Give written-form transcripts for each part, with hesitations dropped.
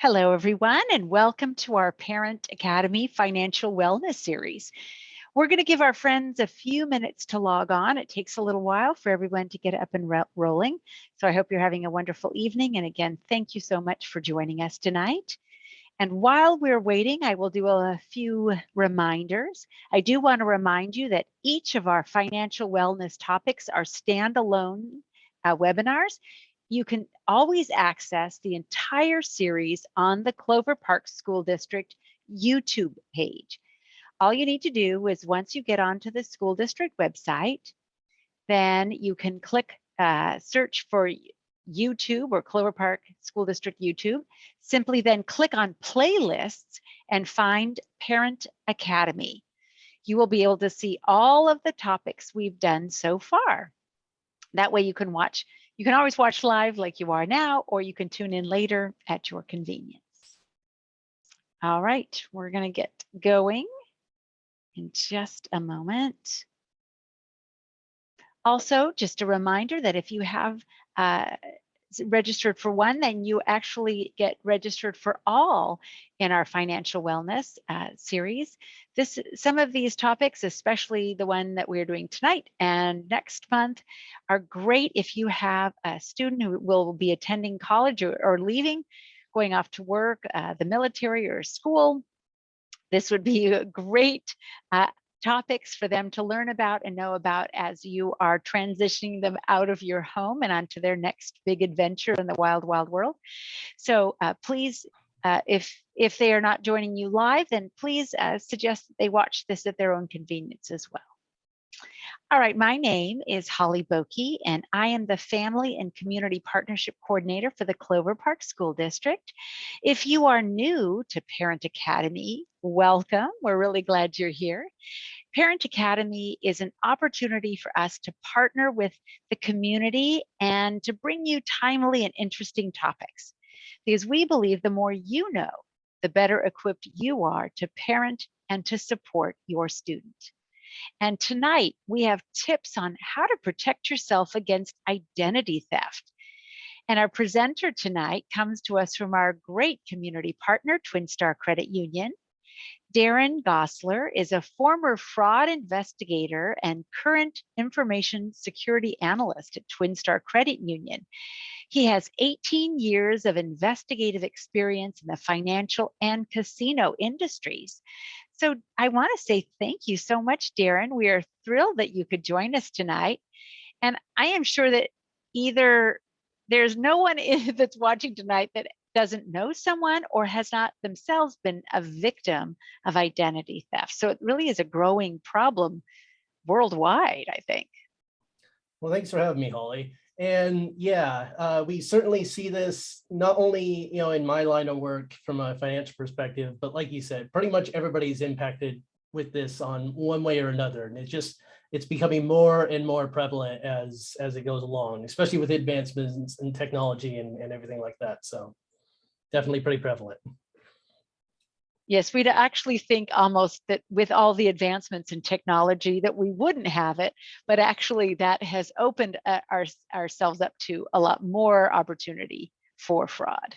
Hello, everyone, and welcome to our Parent Academy Financial Wellness Series. We're going to give our friends a few minutes to log on. It takes a little while for everyone to get up and rolling. So I hope you're having a wonderful evening. And again, thank you so much for joining us tonight. And while we're waiting, I will do a few reminders. I do want to remind you that each of our financial wellness topics are standalone webinars. You can always access the entire series on the Clover Park School District YouTube page. All you need to do is once you get onto the school district website, then you can click search for YouTube or Clover Park School District YouTube. Simply then click on playlists and find Parent Academy. You will be able to see all of the topics we've done so far. That way you can watch. You can always watch live like you are now, or you can tune in later at your convenience. All right, we're going to get going in just a moment. Also, just a reminder that if you have registered for one, then you actually get registered for all in our financial wellness series. Some of these topics, especially the one that we're doing tonight and next month, are great if you have a student who will be attending college or leaving, going off to work, the military or school. This would be a great topics for them to learn about and know about as you are transitioning them out of your home and onto their next big adventure in the wild, wild world. So please, if they are not joining you live, then please suggest that they watch this at their own convenience as well. All right, my name is Holly Boki, and I am the Family and Community Partnership Coordinator for the Clover Park School District. If you are new to Parent Academy, welcome. We're really glad you're here. Parent Academy is an opportunity for us to partner with the community and to bring you timely and interesting topics, because we believe the more you know, the better equipped you are to parent and to support your student. And tonight we have tips on how to protect yourself against identity theft. And our presenter tonight comes to us from our great community partner, Twin Star Credit Union. Darren Gosler is a former fraud investigator and current information security analyst at Twin Star Credit Union. He has 18 years of investigative experience in the financial and casino industries. So I want to say thank you so much, Darren. We are thrilled that you could join us tonight. And I am sure that either there's no one that's watching tonight that doesn't know someone or has not themselves been a victim of identity theft. So it really is a growing problem worldwide, I think. Well, thanks for having me, Holly. And yeah, we certainly see this not only in my line of work from a financial perspective, but like you said, pretty much everybody's impacted with this on one way or another. And it's becoming more and more prevalent as it goes along, especially with advancements in technology and everything like that. So definitely pretty prevalent. Yes, we'd actually think almost that with all the advancements in technology that we wouldn't have it, but actually that has opened ourselves up to a lot more opportunity for fraud.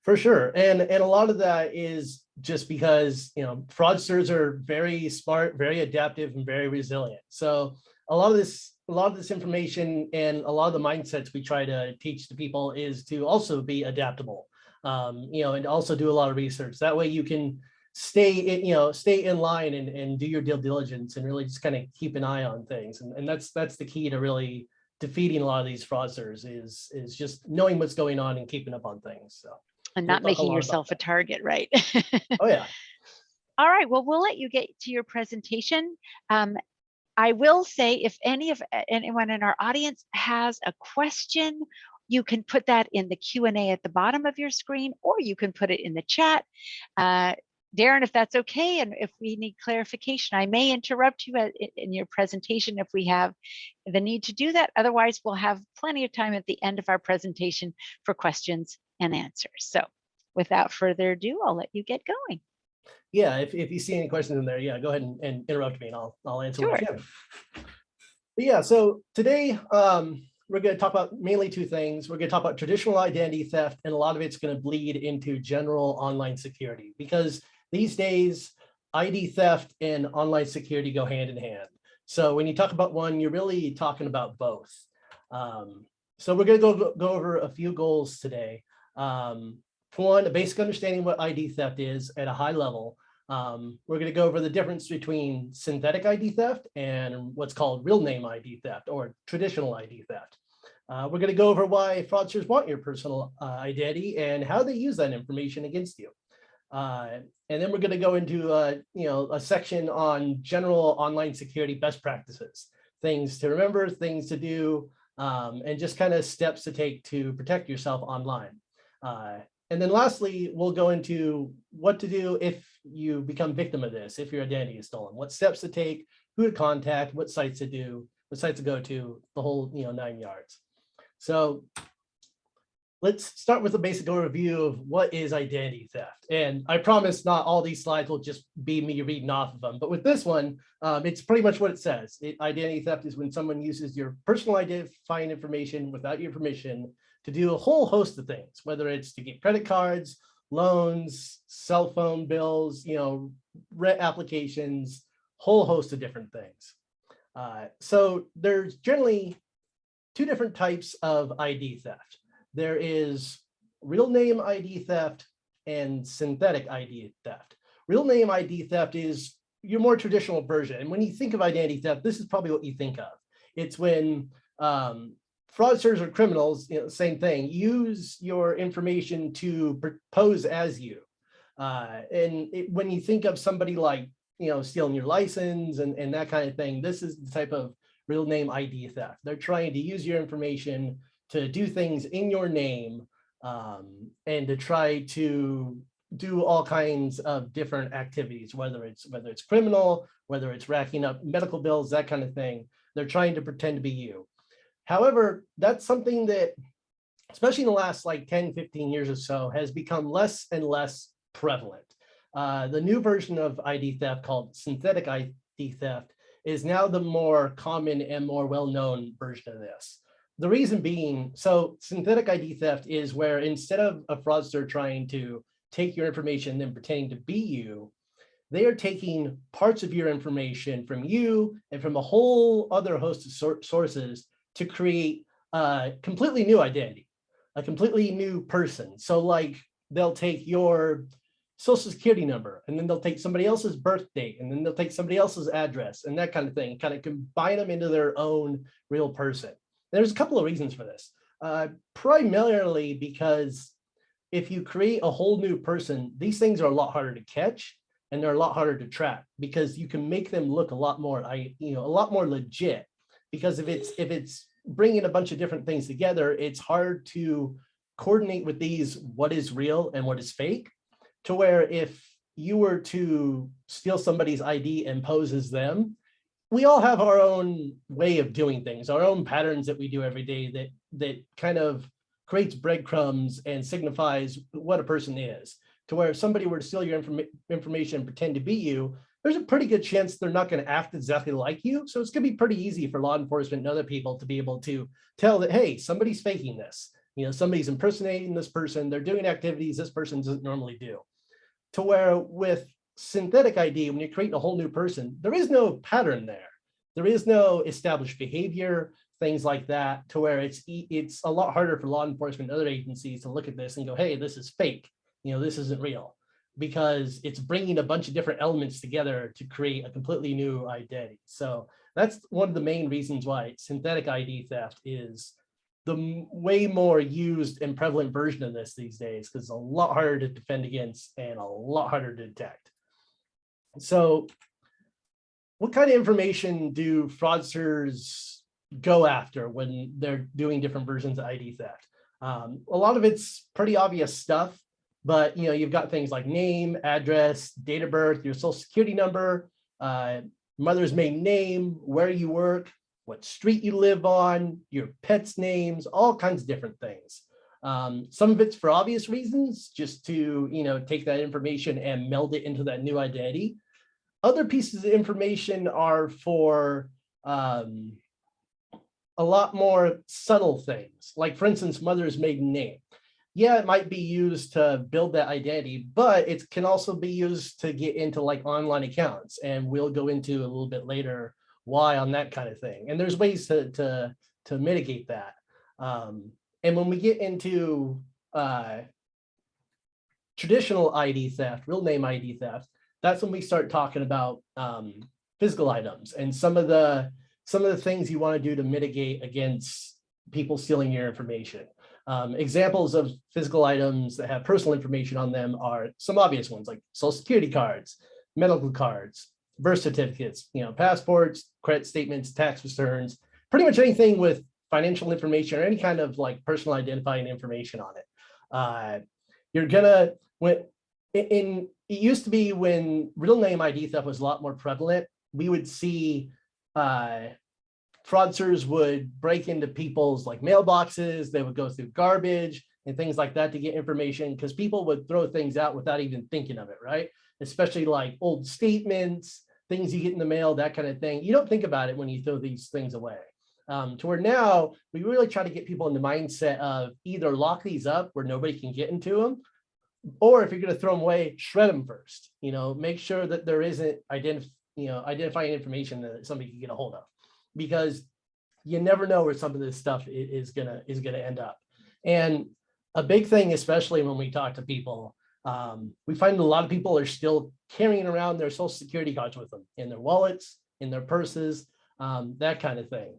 For sure. And a lot of that is just because, fraudsters are very smart, very adaptive, and very resilient. So a lot of this information and a lot of the mindsets we try to teach to people is to also be adaptable. And also do a lot of research. That way you can stay in line and do your due diligence and really just kind of keep an eye on things. And that's the key to really defeating a lot of these fraudsters is just knowing what's going on and keeping up on things. So and not making yourself a target, right? Oh yeah. All right, well, we'll let you get to your presentation. I will say if anyone in our audience has a question, you can put that in the Q&A at the bottom of your screen, or you can put it in the chat. Darren, if that's okay, and if we need clarification, I may interrupt you in your presentation if we have the need to do that. Otherwise, we'll have plenty of time at the end of our presentation for questions and answers. So without further ado, I'll let you get going. Yeah, if you see any questions in there, yeah, go ahead and interrupt me and I'll answer what I can. But yeah, so today, we're going to talk about mainly two things. We're going to talk about traditional identity theft, and a lot of it's going to bleed into general online security, because these days ID theft and online security go hand in hand. So when you talk about one, you're really talking about both. So we're going to go over a few goals today. For one, a basic understanding of what ID theft is at a high level. We're going to go over the difference between synthetic ID theft and what's called real name ID theft or traditional ID theft. We're going to go over why fraudsters want your personal identity and how they use that information against you. And then we're going to go into a section on general online security best practices, things to remember, things to do, and just kind of steps to take to protect yourself online. And then lastly, we'll go into what to do if you become victim of this, if your identity is stolen, what steps to take, who to contact, what sites to do, what sites to go to, the whole 9 yards. So let's start with a basic overview of what is identity theft. And I promise not all these slides will just be me reading off of them, but with this one, it's pretty much what it says. Identity theft is when someone uses your personal identifying information without your permission to do a whole host of things, whether it's to get credit cards, loans, cell phone bills, rent applications, whole host of different things. So there's generally two different types of ID theft. There is real name ID theft and synthetic ID theft. Real name ID theft is your more traditional version. And when you think of identity theft, this is probably what you think of. It's when fraudsters or criminals, same thing, use your information to pose as you. When you think of somebody like, stealing your license and that kind of thing, this is the type of real name ID theft. They're trying to use your information to do things in your name and to try to do all kinds of different activities, whether it's criminal, whether it's racking up medical bills, that kind of thing. They're trying to pretend to be you. However, that's something that, especially in the last 10, 15 years or so, has become less and less prevalent. The new version of ID theft called synthetic ID theft is now the more common and more well-known version of this. The reason being, so synthetic ID theft is where instead of a fraudster trying to take your information and then pretending to be you, they are taking parts of your information from you and from a whole other host of sources to create a completely new identity, a completely new person. So they'll take your social security number, and then they'll take somebody else's birth date, and then they'll take somebody else's address and that kind of thing, kind of combine them into their own real person. There's a couple of reasons for this. Primarily because if you create a whole new person, these things are a lot harder to catch and they're a lot harder to track, because you can make them look a lot more legit. Because if it's bringing a bunch of different things together, it's hard to coordinate with these, what is real and what is fake, to where if you were to steal somebody's ID and pose as them, we all have our own way of doing things, our own patterns that we do every day that kind of creates breadcrumbs and signifies what a person is. To where if somebody were to steal your information and pretend to be you, there's a pretty good chance they're not going to act exactly like you. So it's going to be pretty easy for law enforcement and other people to be able to tell that, hey, somebody's faking this. Somebody's impersonating this person. They're doing activities this person doesn't normally do. To where with synthetic ID, when you're creating a whole new person, there is no pattern there. There is no established behavior, things like that, to where it's a lot harder for law enforcement and other agencies to look at this and go, hey, this is fake. This isn't real, because it's bringing a bunch of different elements together to create a completely new identity. So that's one of the main reasons why synthetic ID theft is the way more used and prevalent version of this these days, because it's a lot harder to defend against and a lot harder to detect. So what kind of information do fraudsters go after when they're doing different versions of ID theft? A lot of it's pretty obvious stuff, but you've got things like name, address, date of birth, your social security number, mother's maiden name, where you work, what street you live on, your pets' names, all kinds of different things. Some of it's for obvious reasons, just to take that information and meld it into that new identity. Other pieces of information are for a lot more subtle things, like for instance, mother's maiden name. Yeah, it might be used to build that identity, but it can also be used to get into like online accounts. And we'll go into a little bit later why on that kind of thing. And there's ways to mitigate that. And when we get into traditional ID theft, real name ID theft, that's when we start talking about physical items and some of the things you want to do to mitigate against people stealing your information. Examples of physical items that have personal information on them are some obvious ones like social security cards, medical cards, birth certificates, passports, credit statements, tax returns, pretty much anything with financial information or any kind of like personal identifying information on it. You're gonna, it used to be when real name ID theft was a lot more prevalent, we would see fraudsters would break into people's like mailboxes, they would go through garbage and things like that to get information, because people would throw things out without even thinking of it, right? Especially like old statements, things you get in the mail, that kind of thing. You don't think about it when you throw these things away. To where now we really try to get people in the mindset of either lock these up where nobody can get into them, or if you're going to throw them away, shred them first. Make sure that there isn't identifying information that somebody can get a hold of, because you never know where some of this stuff is gonna end up. And a big thing, especially when we talk to people, we find a lot of people are still carrying around their social security cards with them in their wallets, in their purses, that kind of thing.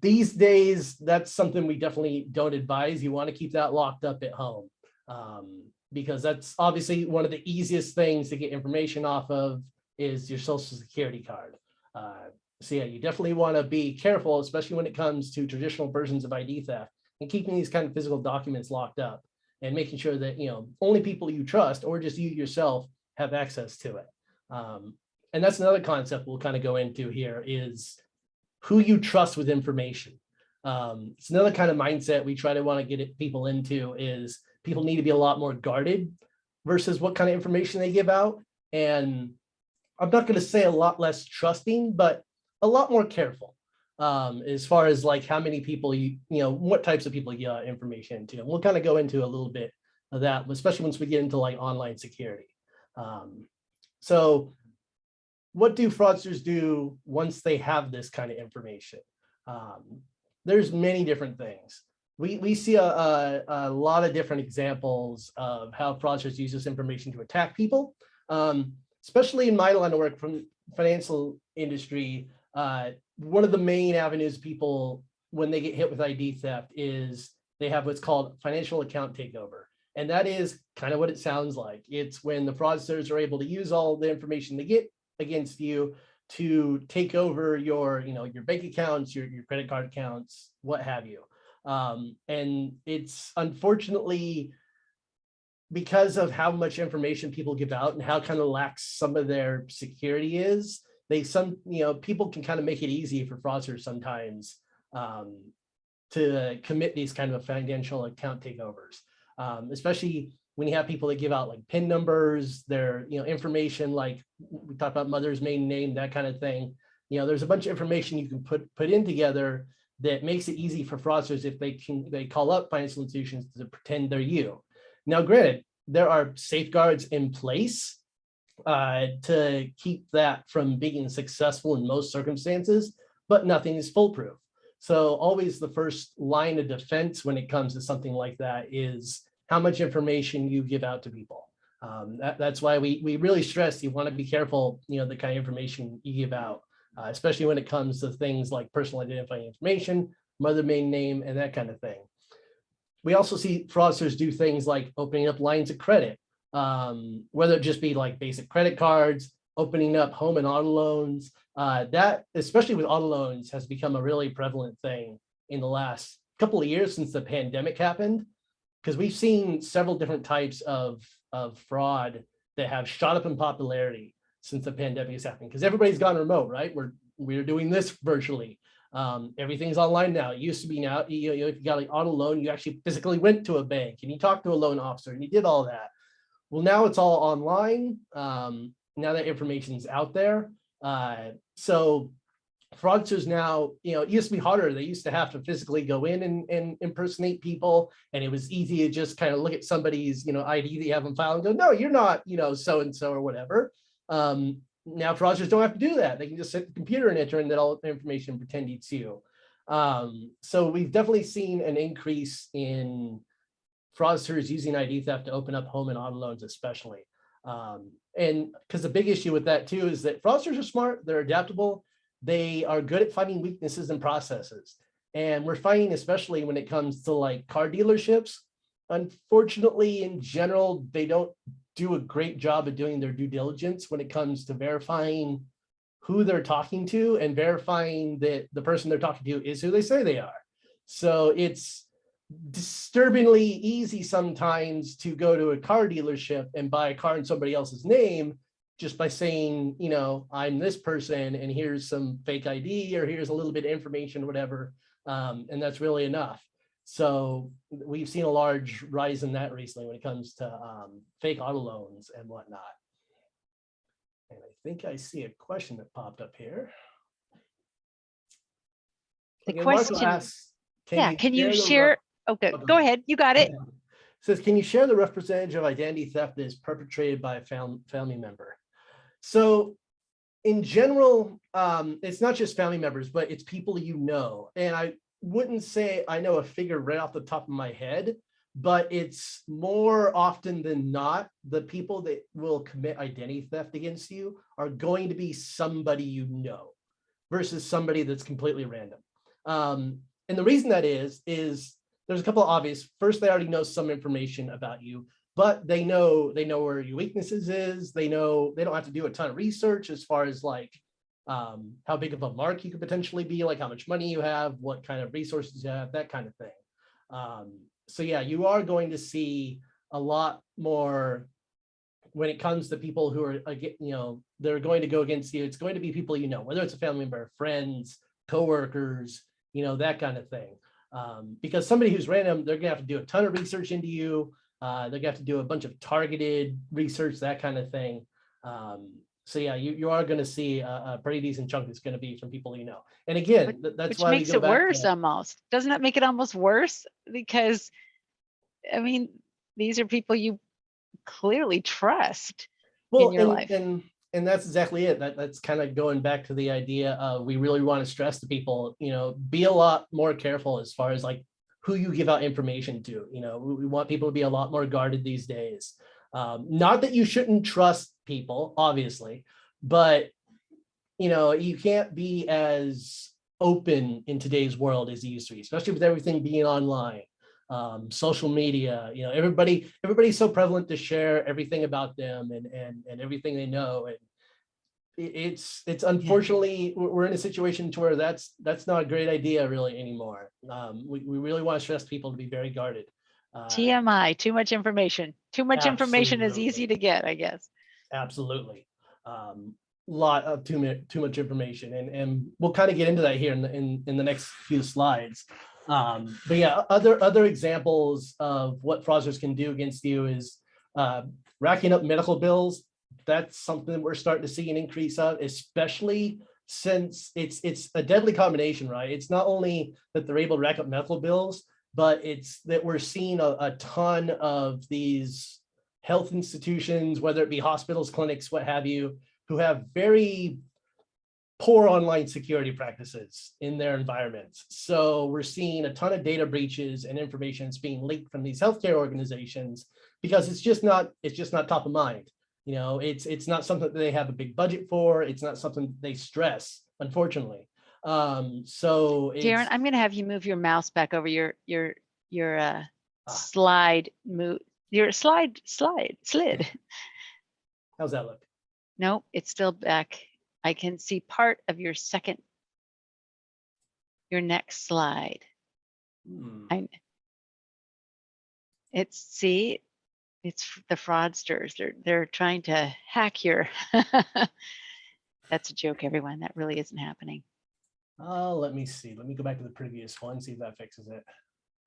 These days, that's something we definitely don't advise. You want to keep that locked up at home, because that's obviously one of the easiest things to get information off of is your social security card. So yeah, you definitely want to be careful, especially when it comes to traditional versions of ID theft, and keeping these kind of physical documents locked up and making sure that, only people you trust or just you yourself have access to it. And that's another concept we'll kind of go into here is who you trust with information. It's another kind of mindset we try to want to get people into is people need to be a lot more guarded versus what kind of information they give out. And I'm not going to say a lot less trusting, but a lot more careful as far as like how many people what types of people you get information into. And we'll kind of go into a little bit of that, especially once we get into like online security. So what do fraudsters do once they have this kind of information? There's many different things. We see a lot of different examples of how fraudsters use this information to attack people, especially in my line of work from financial industry. One of the main avenues people, when they get hit with ID theft, is they have what's called financial account takeover. And that is kind of what it sounds like. It's when the fraudsters are able to use all the information they get against you to take over your, your bank accounts, your credit card accounts, what have you. And it's unfortunately, because of how much information people give out and how kind of lax some of their security is, people can kind of make it easy for fraudsters sometimes to commit these kind of financial account takeovers, especially when you have people that give out like PIN numbers, their information, like we talked about mother's maiden name, that kind of thing. There's a bunch of information you can put in together that makes it easy for fraudsters if they call up financial institutions to pretend they're you. Now, granted, there are safeguards in place to keep that from being successful in most circumstances, but nothing is foolproof. So always the first line of defense when it comes to something like that is how much information you give out to people. That's why we really stress you want to be careful, the kind of information you give out, especially when it comes to things like personal identifying information, mother maiden name, and that kind of thing. We also see fraudsters do things like opening up lines of credit, whether it just be like basic credit cards, opening up home and auto loans. That, especially with auto loans, has become a really prevalent thing in the last couple of years since the pandemic happened, because we've seen several different types of fraud that have shot up in popularity since the pandemic has happened, because everybody's gone remote, right? We're doing this virtually. Everything's online now. It used to be now, if you got an auto loan, you actually physically went to a bank and you talked to a loan officer and you did all that. Well, now it's all online. Now that information's out there. So fraudsters now, it used to be harder. They used to have to physically go in and impersonate people. And it was easy to just kind of look at somebody's, ID that you have on file and go, no, you're not, so-and-so or whatever. Now fraudsters don't have to do that. They can just sit at the computer and enter in that all information and pretend it's you. So we've definitely seen an increase in fraudsters using ID theft to open up home and auto loans, especially. And because the big issue with that too is that fraudsters are smart, they're adaptable, they are good at finding weaknesses in processes. And we're finding, especially when it comes to like car dealerships, unfortunately, in general, they don't do a great job of doing their due diligence when it comes to verifying who they're talking to and verifying that the person they're talking to is who they say they are. So it's disturbingly easy sometimes to go to a car dealership and buy a car in somebody else's name just by saying, I'm this person and here's some fake ID or here's a little bit of information or whatever. And that's really enough. So we've seen a large rise in that recently when it comes to fake auto loans and whatnot. And I think I see a question that popped up here. The question, Marco asks, can you share? Okay, go ahead. You got it. It says, can you share the rough percentage of identity theft that is perpetrated by a family member? So in general, it's not just family members, but it's people and I wouldn't say I know a figure right off the top of my head, but it's more often than not, the people that will commit identity theft against you are going to be somebody versus somebody that's completely random. And the reason that is there's a couple of obvious. First, they already know some information about you, but they know where your weaknesses is. They don't have to do a ton of research as far as like how big of a mark you could potentially be, like how much money you have, what kind of resources you have, that kind of thing. So yeah, you are going to see a lot more when it comes to people who are, they're going to go against you. It's going to be people whether it's a family member, friends, coworkers, that kind of thing. Because somebody who's random, they're gonna have to do a ton of research into you. They're gonna have to do a bunch of targeted research, that kind of thing. So yeah, you are gonna see a pretty decent chunk that's gonna be from people And again, that's why makes it worse almost. Doesn't that make it almost worse? Because I mean, these are people you clearly trust in your life. And that's exactly it. That's kind of going back to the idea of we really want to stress to people, be a lot more careful as far as like who you give out information to. We want people to be a lot more guarded these days. Not that you shouldn't trust people, obviously, but you can't be as open in today's world as you used to be, especially with everything being online. Social media, everybody's so prevalent to share everything about them and everything they know. And it's unfortunately, we're in a situation to where that's not a great idea really anymore. We really want to stress people to be very guarded. TMI, too much information. Too much information is easy to get, I guess. Absolutely. Lot of too much information, and we'll kind of get into that here in the next few slides. But yeah, other examples of what fraudsters can do against you is racking up medical bills. That's something that we're starting to see an increase of, especially since it's a deadly combination, right? It's not only that they're able to rack up medical bills, but it's that we're seeing a ton of these health institutions, whether it be hospitals, clinics, what have you, who have very poor online security practices in their environments. So we're seeing a ton of data breaches and information that's being leaked from these healthcare organizations because it's just not top of mind. It's not something that they have a big budget for. It's not something they stress, unfortunately. So Darren, I'm going to have you move your mouse back over your slide move. Your slid. How's that look? Nope, it's still back. I can see part of your next slide. It's the fraudsters. They're trying to hack your. That's a joke, everyone. That really isn't happening. Let me see. Let me go back to the previous one, see if that fixes it.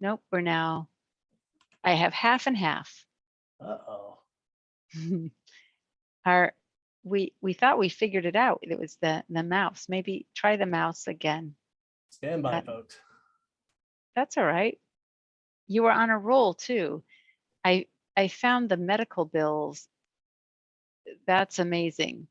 Nope, I have half and half. Uh-oh. we thought we figured it out. It was the mouse. Maybe try the mouse again. Stand by, folks. That's all right. You were on a roll too. I found the medical bills. That's amazing.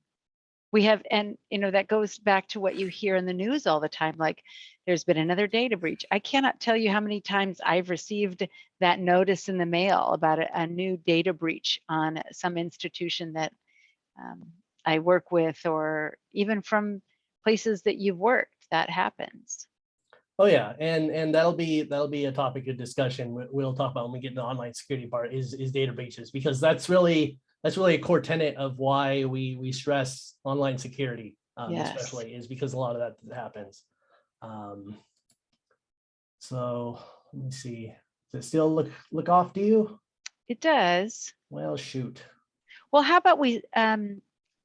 We have, and that goes back to what you hear in the news all the time, like there's been another data breach. I cannot tell you how many times I've received that notice in the mail about a new data breach on some institution that I work with, or even from places that you've worked. That happens. Oh yeah, and that'll be a topic of discussion. We'll talk about when we get to the online security part is data breaches, because that's really a core tenet of why we stress online security, Yes. especially is because a lot of that happens. So let me see. Does it still look off to you? It does. Well, shoot. Well, how about we?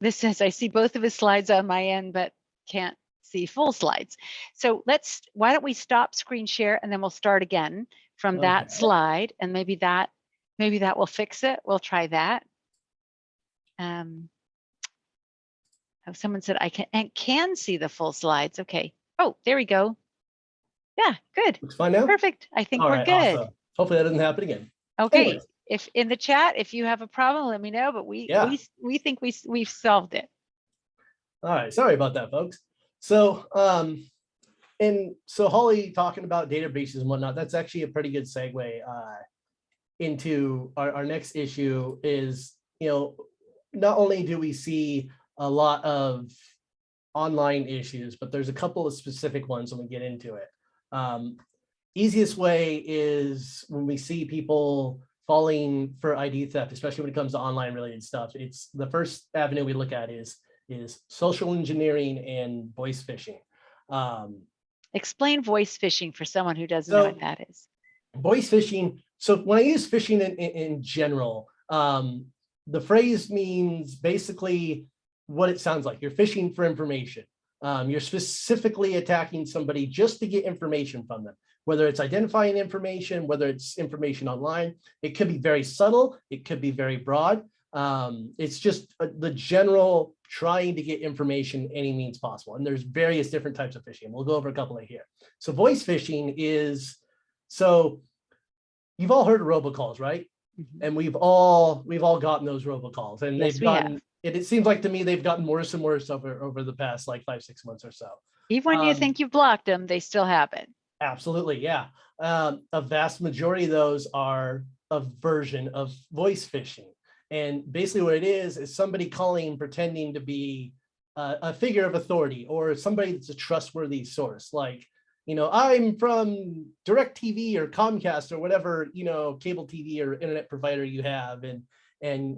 This says I see both of his slides on my end, but can't see full slides. So why don't we stop screen share and then we'll start again from that slide, and maybe that will fix it. We'll try that. Someone said I can see the full slides. Okay. Oh, there we go. Yeah, good. Looks fine now. Perfect. I think All we're right, good. awesome. Hopefully that doesn't happen again. Okay. Anyways. If in the chat, if you have a problem, let me know. But we think we've solved it. All right. Sorry about that, folks. So and so Holly talking about data breaches and whatnot, that's actually a pretty good segue into our next issue is, not only do we see a lot of online issues, but there's a couple of specific ones when we get into it. Easiest way is when we see people falling for ID theft, especially when it comes to online related stuff. It's the first avenue we look at is social engineering and voice phishing. Explain voice phishing for someone who doesn't know what that is. Voice phishing. So when I use phishing in general, the phrase means basically what it sounds like. You're phishing for information. You're specifically attacking somebody just to get information from them, whether it's identifying information, whether it's information online. It could be very subtle. It could be very broad. It's just the general trying to get information any means possible. And there's various different types of phishing. We'll go over a couple of here. So voice phishing is, so you've all heard of robocalls, right? Mm-hmm. And we've all gotten those robocalls, and yes, they've gotten, it seems like to me they've gotten worse and worse over the past like 5-6 months or so. Even when you think you've blocked them, they still happen. Absolutely, yeah. A vast majority of those are a version of voice phishing. And basically what it is somebody calling, pretending to be a figure of authority or somebody that's a trustworthy source. Like, I'm from DirecTV or Comcast or whatever, cable TV or internet provider you have. And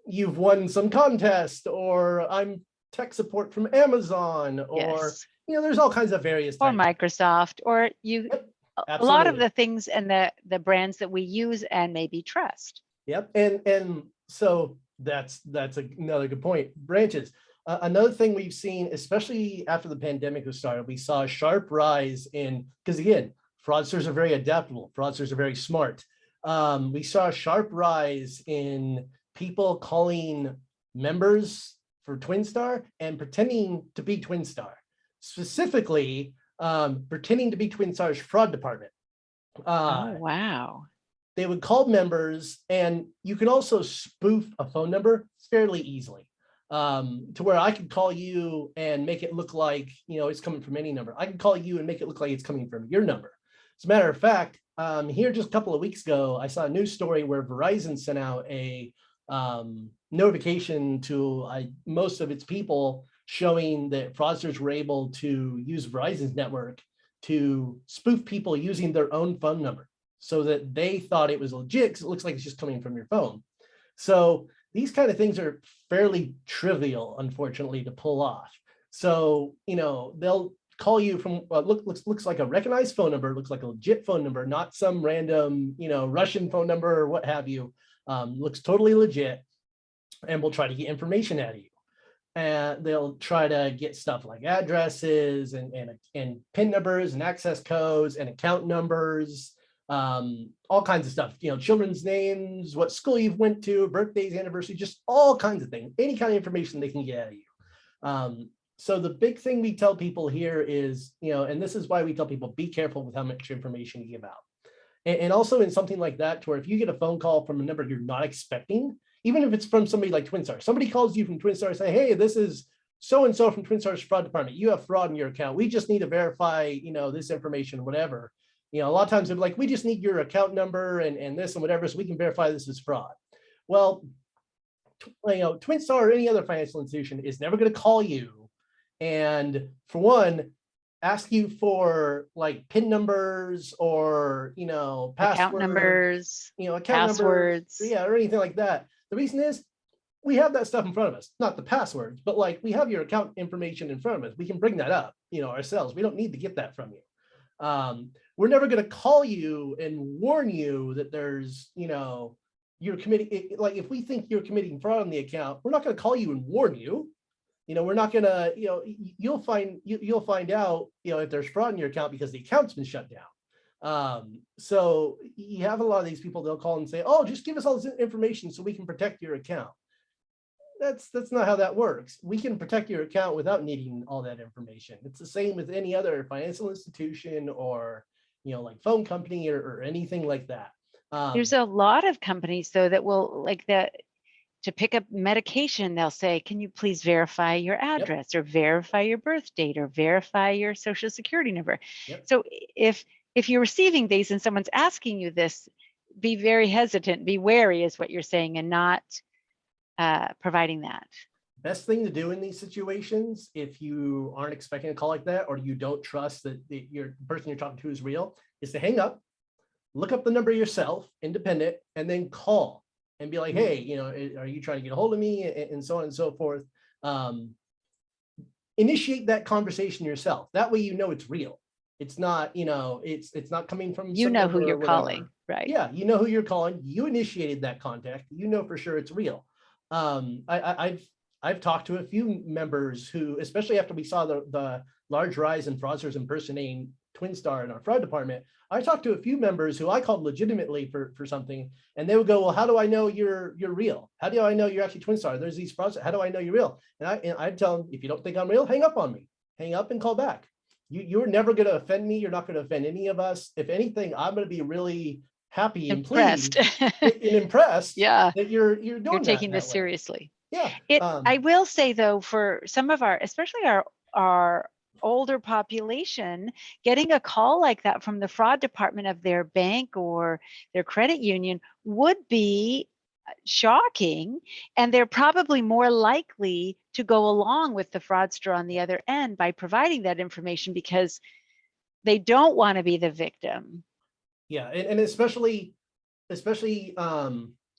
you've won some contest, or I'm tech support from Amazon, or, yes, there's all kinds of various types. Or Microsoft, or Yep, a lot of the things and the brands that we use and maybe trust. Yep. And so that's another good point. Branches. Another thing we've seen, especially after the pandemic was started, we saw a sharp rise in, because again, fraudsters are very adaptable. Fraudsters are very smart. We saw a sharp rise in people calling members for TwinStar and pretending to be TwinStar, specifically pretending to be TwinStar's fraud department. Oh, wow. They would call members, and you can also spoof a phone number fairly easily, to where I could call you and make it look like, it's coming from any number. I can call you and make it look like it's coming from your number. As a matter of fact, here just a couple of weeks ago, I saw a news story where Verizon sent out a notification to most of its people showing that fraudsters were able to use Verizon's network to spoof people using their own phone number, so that they thought it was legit because it looks like it's just coming from your phone. So these kind of things are fairly trivial, unfortunately, to pull off. So, they'll call you from looks like a recognized phone number, looks like a legit phone number, not some random, Russian phone number or what have you. Looks totally legit, and will try to get information out of you. And they'll try to get stuff like addresses and PIN numbers and access codes and account numbers. all kinds of stuff, children's names, what school you've went to, birthdays, anniversaries, just all kinds of things, any kind of information they can get out of you. So the big thing we tell people here is, and this is why we tell people, be careful with how much information you give out. And also in something like that, to where if you get a phone call from a number you're not expecting, even if it's from somebody like TwinStar, somebody calls you from TwinStar and say, hey, this is so-and-so from TwinStar's fraud department. You have fraud in your account. We just need to verify, this information, whatever. A lot of times they're like, we just need your account number and this and whatever, so we can verify this is fraud. Well, TwinStar or any other financial institution is never going to call you and, for one, ask you for like PIN numbers or Account numbers, passwords, or anything like that. The reason is we have that stuff in front of us, not the passwords, but like we have your account information in front of us. We can bring that up, ourselves. We don't need to get that from you. We're never going to call you and warn you that there's, you're committing, like if we think you're committing fraud on the account, we're not going to call you and warn you. We're not going to, you'll find out, if there's fraud in your account because the account's been shut down. So you have a lot of these people, they'll call and say, oh, just give us all this information so we can protect your account. That's not how that works. We can protect your account without needing all that information. It's the same with any other financial institution or, like phone company or anything like that. There's a lot of companies though that will, like, that to pick up medication, they'll say, can you please verify your address or verify your birth date or verify your social security number? So if you're receiving these and someone's asking you this, be very hesitant, be wary is what you're saying, and not providing that. Best thing to do in these situations, if you aren't expecting a call like that, or you don't trust that the person you're talking to is real, is to hang up, look up the number yourself, independent, and then call and be like, hey, are you trying to get a hold of me, and so on and so forth. Initiate that conversation yourself. That way, it's real. It's not, it's not coming from who you're calling, right? Yeah, who you're calling. You initiated that contact. For sure it's real. I've talked to a few members who, especially after we saw the large rise in fraudsters impersonating TwinStar in our fraud department, I talked to a few members who I called legitimately for something, and they would go, well, how do I know you're real? How do I know you're actually TwinStar? There's these fraudsters. How do I know you're real? And I'd tell them, if you don't think I'm real, hang up on me. Hang up and call back. You're never going to offend me. You're not going to offend any of us. If anything, I'm going to be really happy and pleased and impressed that you're taking this seriously. Yeah. I will say though, for some of our, especially our older population, getting a call like that from the fraud department of their bank or their credit union would be shocking, and they're probably more likely to go along with the fraudster on the other end by providing that information because they don't want to be the victim. Yeah, and especially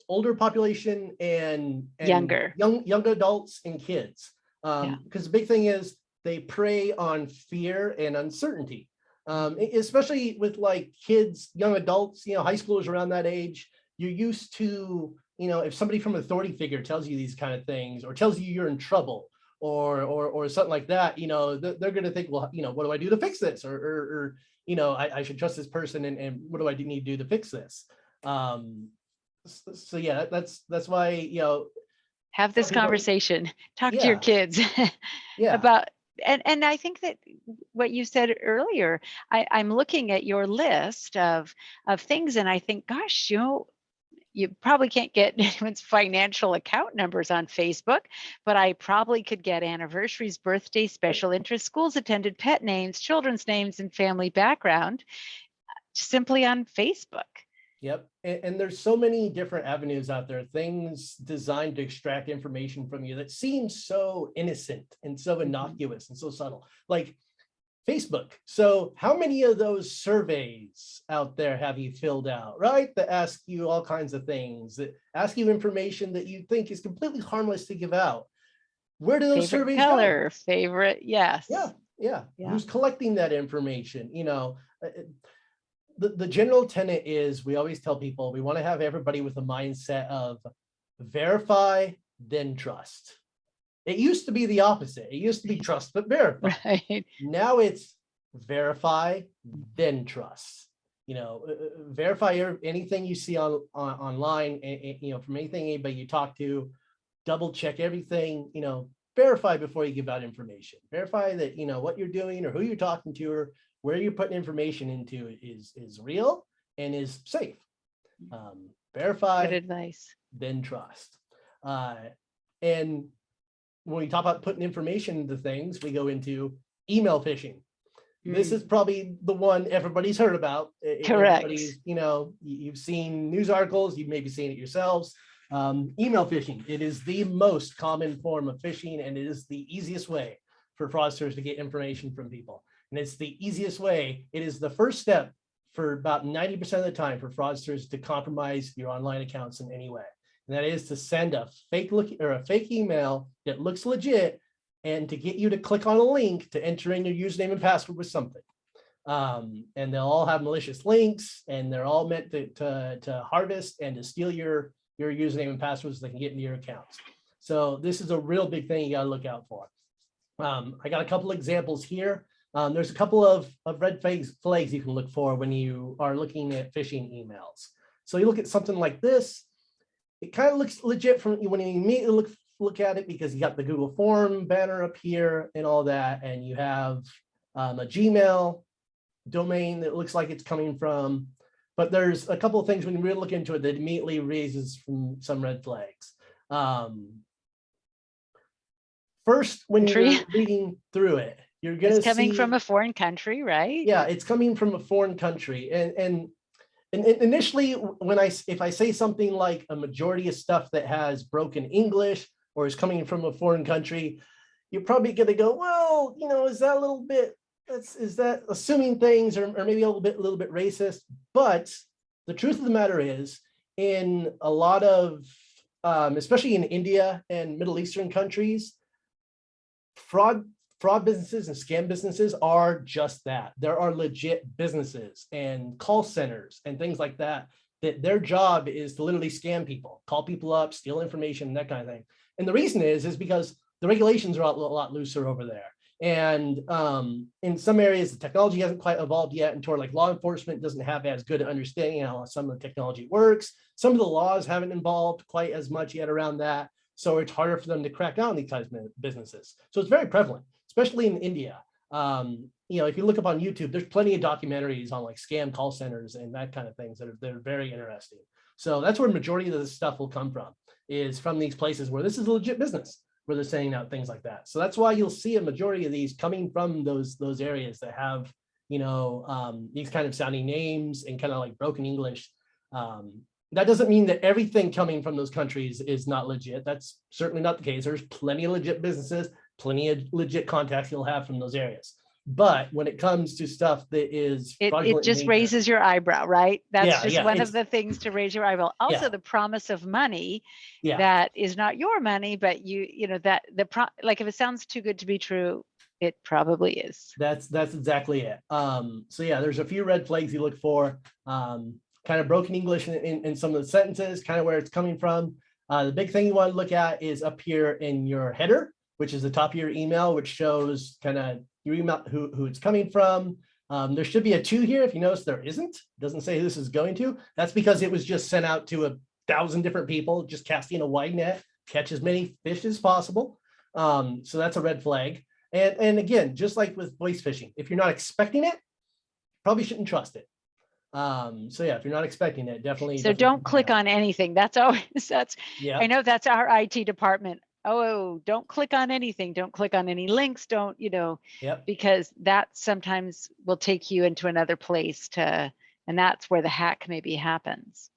older population and young adults and kids, because the big thing is they prey on fear and uncertainty, especially with like kids, young adults, high schoolers around that age. You're used to, if somebody from an authority figure tells you these kind of things or tells you you're in trouble or something like that, they're going to think, well, what do I do to fix this? Or I should trust this person, and what do I need to do to fix this? So yeah, that's why, have this conversation, talk to your kids about, and I think that what you said earlier, I'm looking at your list of things, and I think, gosh, you probably can't get anyone's financial account numbers on Facebook, but I probably could get anniversaries, birthdays, special interests, schools attended, pet names, children's names, and family background simply on Facebook. Yep. And there's so many different avenues out there, things designed to extract information from you that seem so innocent and so innocuous and so subtle, like Facebook. So how many of those surveys out there have you filled out, right? That ask you all kinds of things, that ask you information that you think is completely harmless to give out. Where do those surveys go? Favorite, yes. Yeah. Who's collecting that information? The general tenet is, we always tell people, we want to have everybody with a mindset of verify, then trust. It used to be the opposite. It used to be trust, but verify. Right. Now it's verify, then trust. verify anything you see online, from anything anybody you talk to. Double check everything, verify before you give out information. Verify that, what you're doing or who you're talking to or where you're putting information into is real and is safe. Verify, Good advice. then trust. And when we talk about putting information into things, we go into email phishing. This is probably the one everybody's heard about. Correct. Everybody's, you've seen news articles, you've maybe seen it yourselves. Email phishing, it is the most common form of phishing, and it is the easiest way for fraudsters to get information from people. And it's the easiest way. It is the first step for about 90% of the time for fraudsters to compromise your online accounts in any way. And that is to send a fake email that looks legit and to get you to click on a link to enter in your username and password with something. And they'll all have malicious links, and they're all meant to harvest and to steal your username and passwords so they can get into your accounts. So this is a real big thing you got to look out for. I got a couple examples here. There's a couple of red flags you can look for when you are looking at phishing emails. So you look at something like this. It kind of looks legit from when you immediately look at it, because you got the Google form banner up here and all that, and you have a Gmail domain that looks like it's coming from. But there's a couple of things when you really look into it that immediately raises from some red flags. First, when you're reading through it, you're going to see it's coming from a foreign country, right? Yeah, it's coming from a foreign country, and initially, if I say something like a majority of stuff that has broken English or is coming from a foreign country, you're probably going to go, well, is that a little bit? Is that assuming things, or maybe a little bit racist? But the truth of the matter is, in a lot of, especially in India and Middle Eastern countries, fraud businesses and scam businesses are just that. There are legit businesses and call centers and things like that their job is to literally scam people, call people up, steal information, that kind of thing. And the reason is because the regulations are a lot looser over there. And in some areas, the technology hasn't quite evolved yet, and toward like law enforcement doesn't have as good an understanding how some of the technology works. Some of the laws haven't evolved quite as much yet around that. So it's harder for them to crack down on these types of businesses. So it's very prevalent, especially in India. If you look up on YouTube, there's plenty of documentaries on like scam call centers and that kind of things that are very interesting. So that's where the majority of this stuff will come from, is from these places where this is a legit business, where they're sending out things like that. So that's why you'll see a majority of these coming from those areas that have, these kind of sounding names and kind of like broken English. That doesn't mean that everything coming from those countries is not legit. That's certainly not the case. There's plenty of legit businesses, plenty of legit contacts you'll have from those areas. But when it comes to stuff that is it just raises your eyebrow, right? That's just one of the things to raise your eyebrow. Also, the promise of money that is not your money, but like if it sounds too good to be true, it probably is. That's exactly it. There's a few red flags you look for. Kind of broken English in some of the sentences, kind of where it's coming from. The big thing you want to look at is up here in your header, which is the top of your email, which shows kind of your email, who it's coming from. There should be a to here. If you notice, there isn't. It doesn't say who this is going to. That's because it was just sent out to 1,000 different people, just casting a wide net, catch as many fish as possible. So that's a red flag. And again, just like with voice phishing, if you're not expecting it, probably shouldn't trust it. If you're not expecting it, definitely. So don't click on anything. That's I know that's our IT department. Oh, don't click on anything. Don't click on any links. Don't, because that sometimes will take you into another place and that's where the hack maybe happens.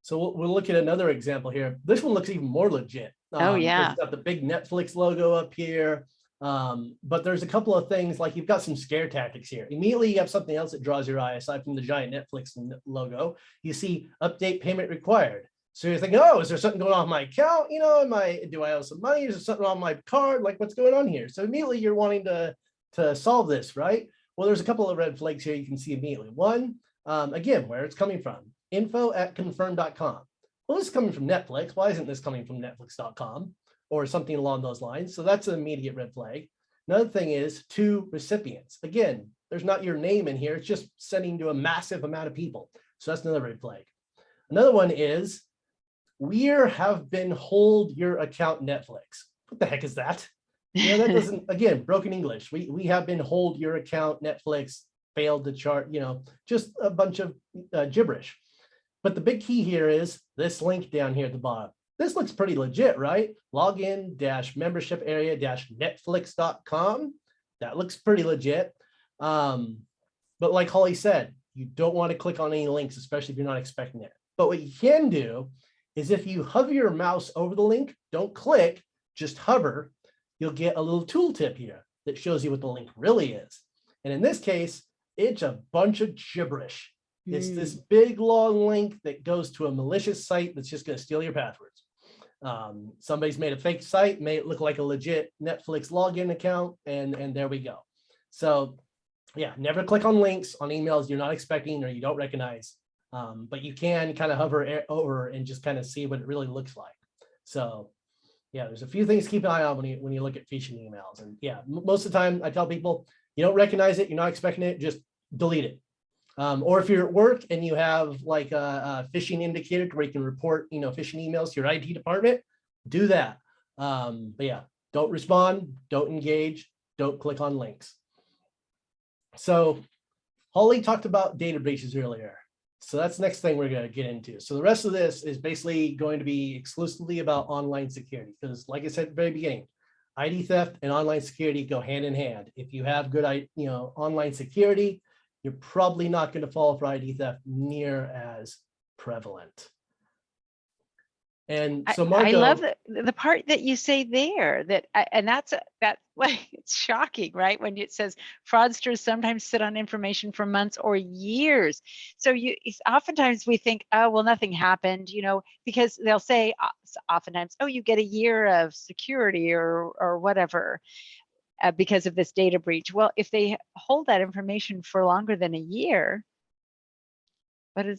So we'll look at another example here. This one looks even more legit. It's got the big Netflix logo up here. But there's a couple of things, like you've got some scare tactics here. Immediately you have something else that draws your eye aside from the giant Netflix logo. You see update payment required. So you're thinking, oh, is there something going on with my account? Do I owe some money? Is there something on my card? Like, what's going on here? So immediately you're wanting to solve this, right? Well, there's a couple of red flags here you can see immediately. One, again, where it's coming from, info@confirm.com. Well, this is coming from Netflix. Why isn't this coming from netflix.com? Or something along those lines. So that's an immediate red flag. Another thing is to recipients. Again, there's not your name in here. It's just sending to a massive amount of people. So that's another red flag. Another one is, we have been hold your account Netflix. What the heck is that? You know, that doesn't, again, broken English. We have been hold your account Netflix, failed to chart, you know, just a bunch of gibberish. But the big key here is this link down here at the bottom. This looks pretty legit, right? Login-membership area-netflix.com. That looks pretty legit. But like Holly said, you don't want to click on any links, especially if you're not expecting it. But what you can do is if you hover your mouse over the link, don't click, just hover, you'll get a little tooltip here that shows you what the link really is. And in this case, it's a bunch of gibberish. It's this big long link that goes to a malicious site that's just going to steal your passwords. Somebody's made a fake site, made it look like a legit Netflix login account, and there we go. So yeah, never click on links on emails you're not expecting or you don't recognize. But you can kind of hover over and just kind of see what it really looks like. So yeah, there's a few things to keep an eye on when you look at phishing emails. And yeah, most of the time I tell people, you don't recognize it, you're not expecting it, just delete it. Or if you're at work and you have like a phishing indicator where you can report, you know, phishing emails to your IT department, do that. But yeah, don't respond, don't engage, don't click on links. So Holly talked about data breaches earlier. So that's the next thing we're going to get into. So the rest of this is basically going to be exclusively about online security, because like I said at the very beginning, ID theft and online security go hand in hand. If you have good, online security, you're probably not going to fall for ID theft near as prevalent. And so Marco, I love the part that you say there, and that's like, it's shocking, right? When it says fraudsters sometimes sit on information for months or years. So oftentimes we think, oh, well, nothing happened, you know, because they'll say oftentimes, oh, you get a year of security or whatever because of this data breach. Well, if they hold that information for longer than a year, that's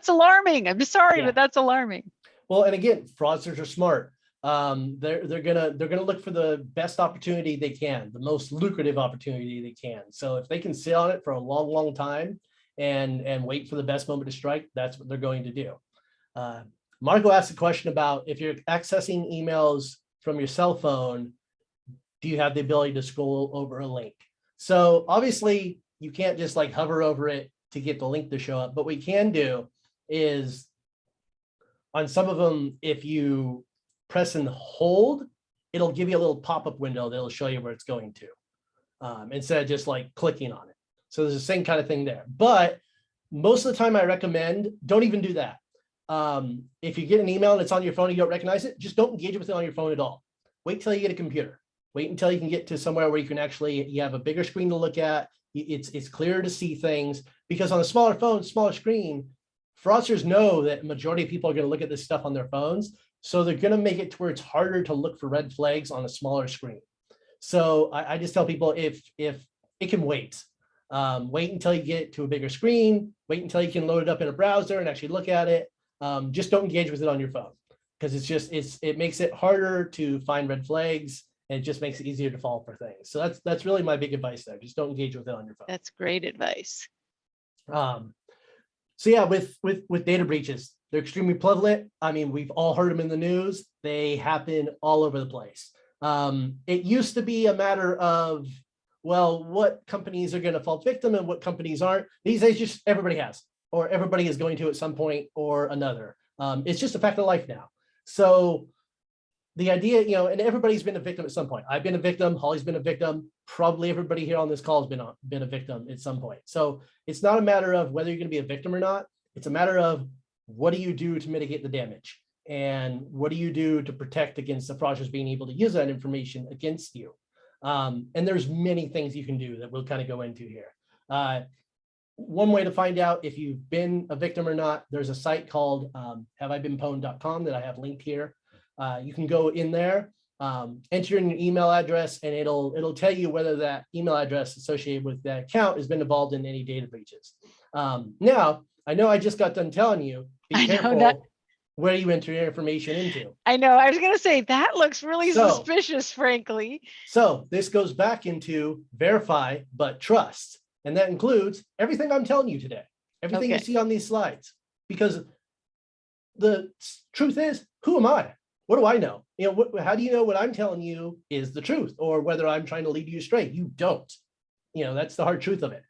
alarming. I'm sorry, but that's alarming. Well, and again, fraudsters are smart. They're gonna look for the best opportunity they can, the most lucrative opportunity they can. So if they can sit on it for a long, long time and wait for the best moment to strike, that's what they're going to do. Marco asked a question about if you're accessing emails from your cell phone, do you have the ability to scroll over a link? So obviously you can't just like hover over it to get the link to show up, but what you can do is on some of them, if you press and hold, it'll give you a little pop-up window that'll show you where it's going to, instead of just like clicking on it. So there's the same kind of thing there. But most of the time I recommend, don't even do that. If you get an email and it's on your phone and you don't recognize it, just don't engage with it on your phone at all. Wait till you get a computer. Wait until you can get to somewhere where you can actually, you have a bigger screen to look at. It's clearer to see things, because on a smaller phone, smaller screen, fraudsters know that majority of people are going to look at this stuff on their phones. So they're going to make it to where it's harder to look for red flags on a smaller screen. So I just tell people, if it can wait, wait until you get to a bigger screen, wait until you can load it up in a browser and actually look at it. Just don't engage with it on your phone, because it makes it harder to find red flags, and it just makes it easier to fall for things. So that's really my big advice there. Just don't engage with it on your phone. That's great advice. So yeah, with data breaches, they're extremely prevalent. I mean, we've all heard them in the news. They happen all over the place. It used to be a matter of, well, what companies are going to fall victim and what companies aren't. These days, just everybody has, or everybody is going to at some point or another. It's just a fact of life now. So the idea, and everybody's been a victim at some point. I've been a victim. Holly's been a victim. Probably everybody here on this call has been a victim at some point. So it's not a matter of whether you're going to be a victim or not. It's a matter of, what do you do to mitigate the damage? And what do you do to protect against the fraudsters being able to use that information against you? And there's many things you can do that we'll kind of go into here. One way to find out if you've been a victim or not, there's a site called haveibeenpwned.com that I have linked here. You can go in there, enter in your email address, and it'll tell you whether that email address associated with that account has been involved in any data breaches. Now, I know I just got done telling you, be careful where you enter your information into. I know. I was going to say that looks really So- suspicious, frankly. So this goes back into verify but trust. And that includes everything I'm telling you today, everything you Okay. see on these slides. Because the truth is, who am I? What do I know? You know, how do you know what I'm telling you is the truth, or whether I'm trying to lead you astray? You don't. You know, that's the hard truth of it.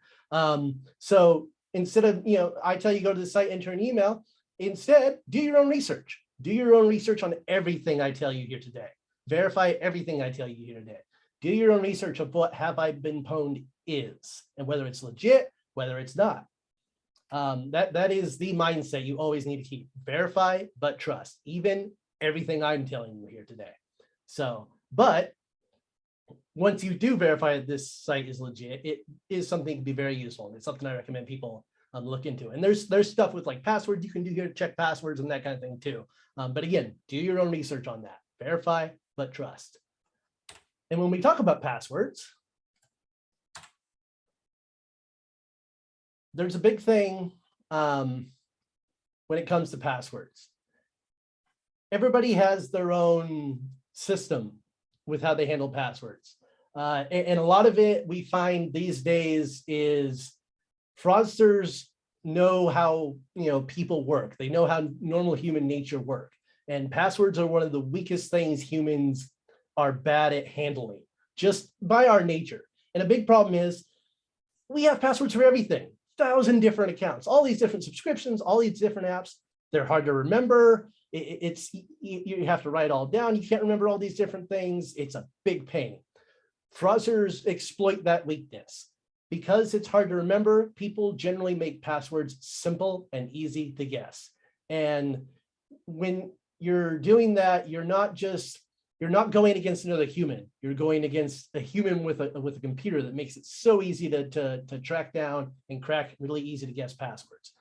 So instead of, you know, I tell you go to the site, enter an email, instead do your own research. Do your own research on everything I tell you here today. Verify everything I tell you here today. Do your own research of what have I been pwned is, and whether it's legit, whether it's not. That is the mindset you always need to keep. Verify but trust, even everything I'm telling you here today. So, but once you do verify that this site is legit, it is something to be very useful. And it's something I recommend people look into. And there's stuff with like passwords you can do here to check passwords and that kind of thing too. But again, do your own research on that. Verify but trust. And when we talk about passwords, there's a big thing when it comes to passwords. Everybody has their own system with how they handle passwords. And a lot of it we find these days is fraudsters know how, you know, people work. They know how normal human nature work. And passwords are one of the weakest things humans are bad at handling, just by our nature. And a big problem is we have passwords for everything, 1,000 different accounts, all these different subscriptions, all these different apps. They're hard to remember. You have to write it all down. You can't remember all these different things. It's a big pain. Fraudsters exploit that weakness. Because it's hard to remember, people generally make passwords simple and easy to guess. And when you're doing that, you're not going against another human. You're going against a human with a computer that makes it so easy to track down and crack, really easy to guess passwords.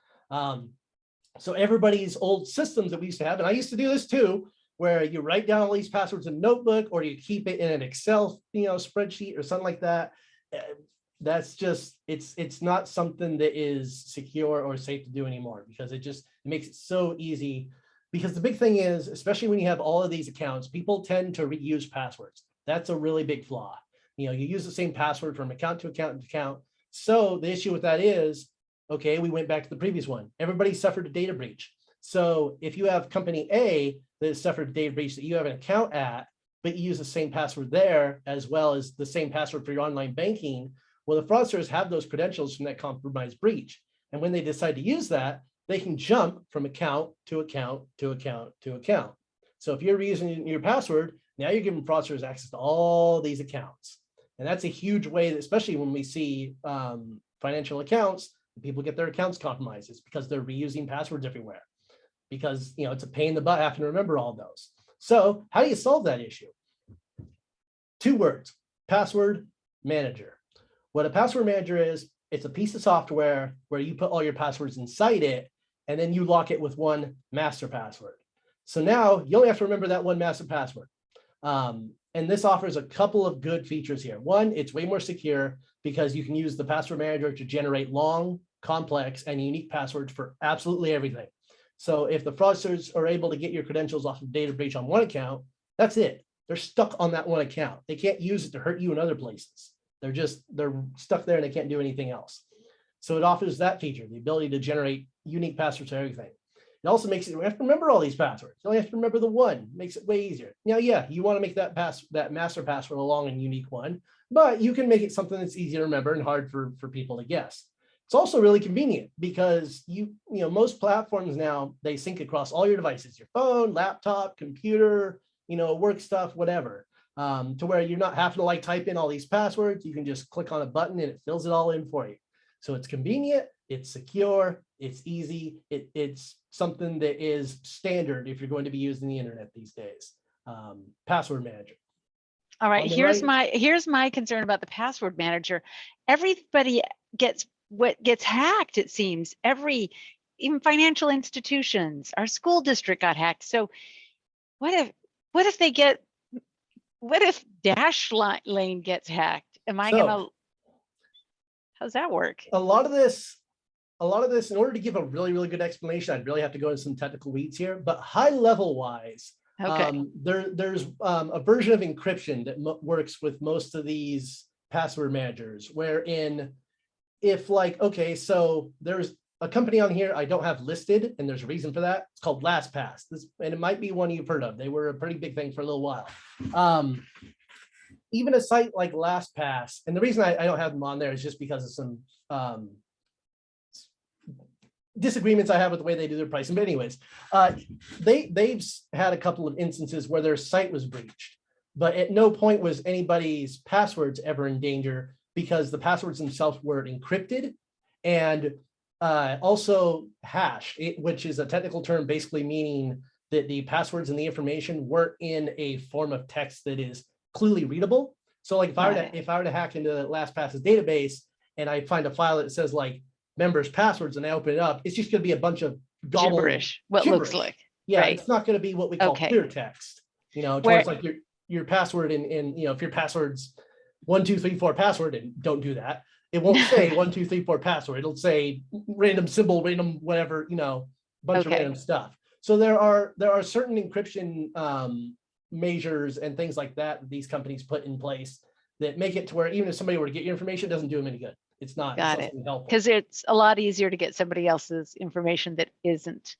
So everybody's old systems that we used to have, and I used to do this too, where you write down all these passwords in a notebook, or you keep it in an Excel, you know, spreadsheet or something like that. That's just, it's not something that is secure or safe to do anymore, because it makes it so easy. Because the big thing is, especially when you have all of these accounts, people tend to reuse passwords. That's a really big flaw. You know, you use the same password from account to account to account. So the issue with that is, okay, we went back to the previous one. Everybody suffered a data breach. So if you have company A that has suffered a data breach that you have an account at, but you use the same password there, as well as the same password for your online banking, well, the fraudsters have those credentials from that compromised breach. And when they decide to use that, they can jump from account to account to account to account. So if you're reusing your password, now you're giving fraudsters access to all these accounts. And that's a huge way, that, especially when we see financial accounts, people get their accounts compromised. It's because they're reusing passwords everywhere. Because, you know, it's a pain in the butt having to remember all those. So how do you solve that issue? 2 words: password manager. What a password manager is, it's a piece of software where you put all your passwords inside it, and then you lock it with one master password. So now you only have to remember that one master password. And this offers a couple of good features here. One, it's way more secure because you can use the password manager to generate long, complex, and unique passwords for absolutely everything. So if the fraudsters are able to get your credentials off of data breach on one account, that's it. They're stuck on that one account. They can't use it to hurt you in other places. They're stuck there and they can't do anything else. So it offers that feature, the ability to generate unique passwords for everything. It also makes it, you don't have to remember all these passwords. You only have to remember the one. It makes it way easier. Now, yeah, you want to make that master password a long and unique one, but you can make it something that's easy to remember and hard for people to guess. It's also really convenient because most platforms now, they sync across all your devices, your phone, laptop, computer, work stuff, whatever, to where you're not having to like type in all these passwords. You can just click on a button and it fills it all in for you. So it's convenient, it's secure, it's easy. It's something that is standard if you're going to be using the internet these days. Password manager. All right, here's my concern about the password manager. Everybody gets hacked, it seems. Even financial institutions, our school district got hacked. So what if Dash Lane gets hacked? How's that work? A lot of this a lot of this, in order to give a really, really good explanation, I'd really have to go into some technical weeds here, but high level wise, Okay. there's a version of encryption that works with most of these password managers, wherein if like, okay, so there's a company on here I don't have listed, and there's a reason for that. It's called LastPass. And it might be one you've heard of. They were a pretty big thing for a little while. Even a site like LastPass, and the reason I don't have them on there is just because of some disagreements I have with the way they do their pricing. But anyways, they've had a couple of instances where their site was breached, but at no point was anybody's passwords ever in danger, because the passwords themselves were encrypted and also hashed, which is a technical term basically meaning that the passwords and the information weren't in a form of text that is clearly readable. So like if I were to hack into LastPass's database and I find a file that says like members' passwords and I open it up, it's just going to be a bunch of Gibberish, what looks like. Yeah, right. It's not going to be what we call clear text. You know, towards like your password and you know, if your password's 1234 password, and don't do that. It won't say 1234 password. It'll say random symbol, random whatever, you know, bunch of random stuff. So there are certain encryption measures and things like that these companies put in place that make it to where even if somebody were to get your information, it doesn't do them any good. It's not. Got it. Because it's a lot easier to get somebody else's information that isn't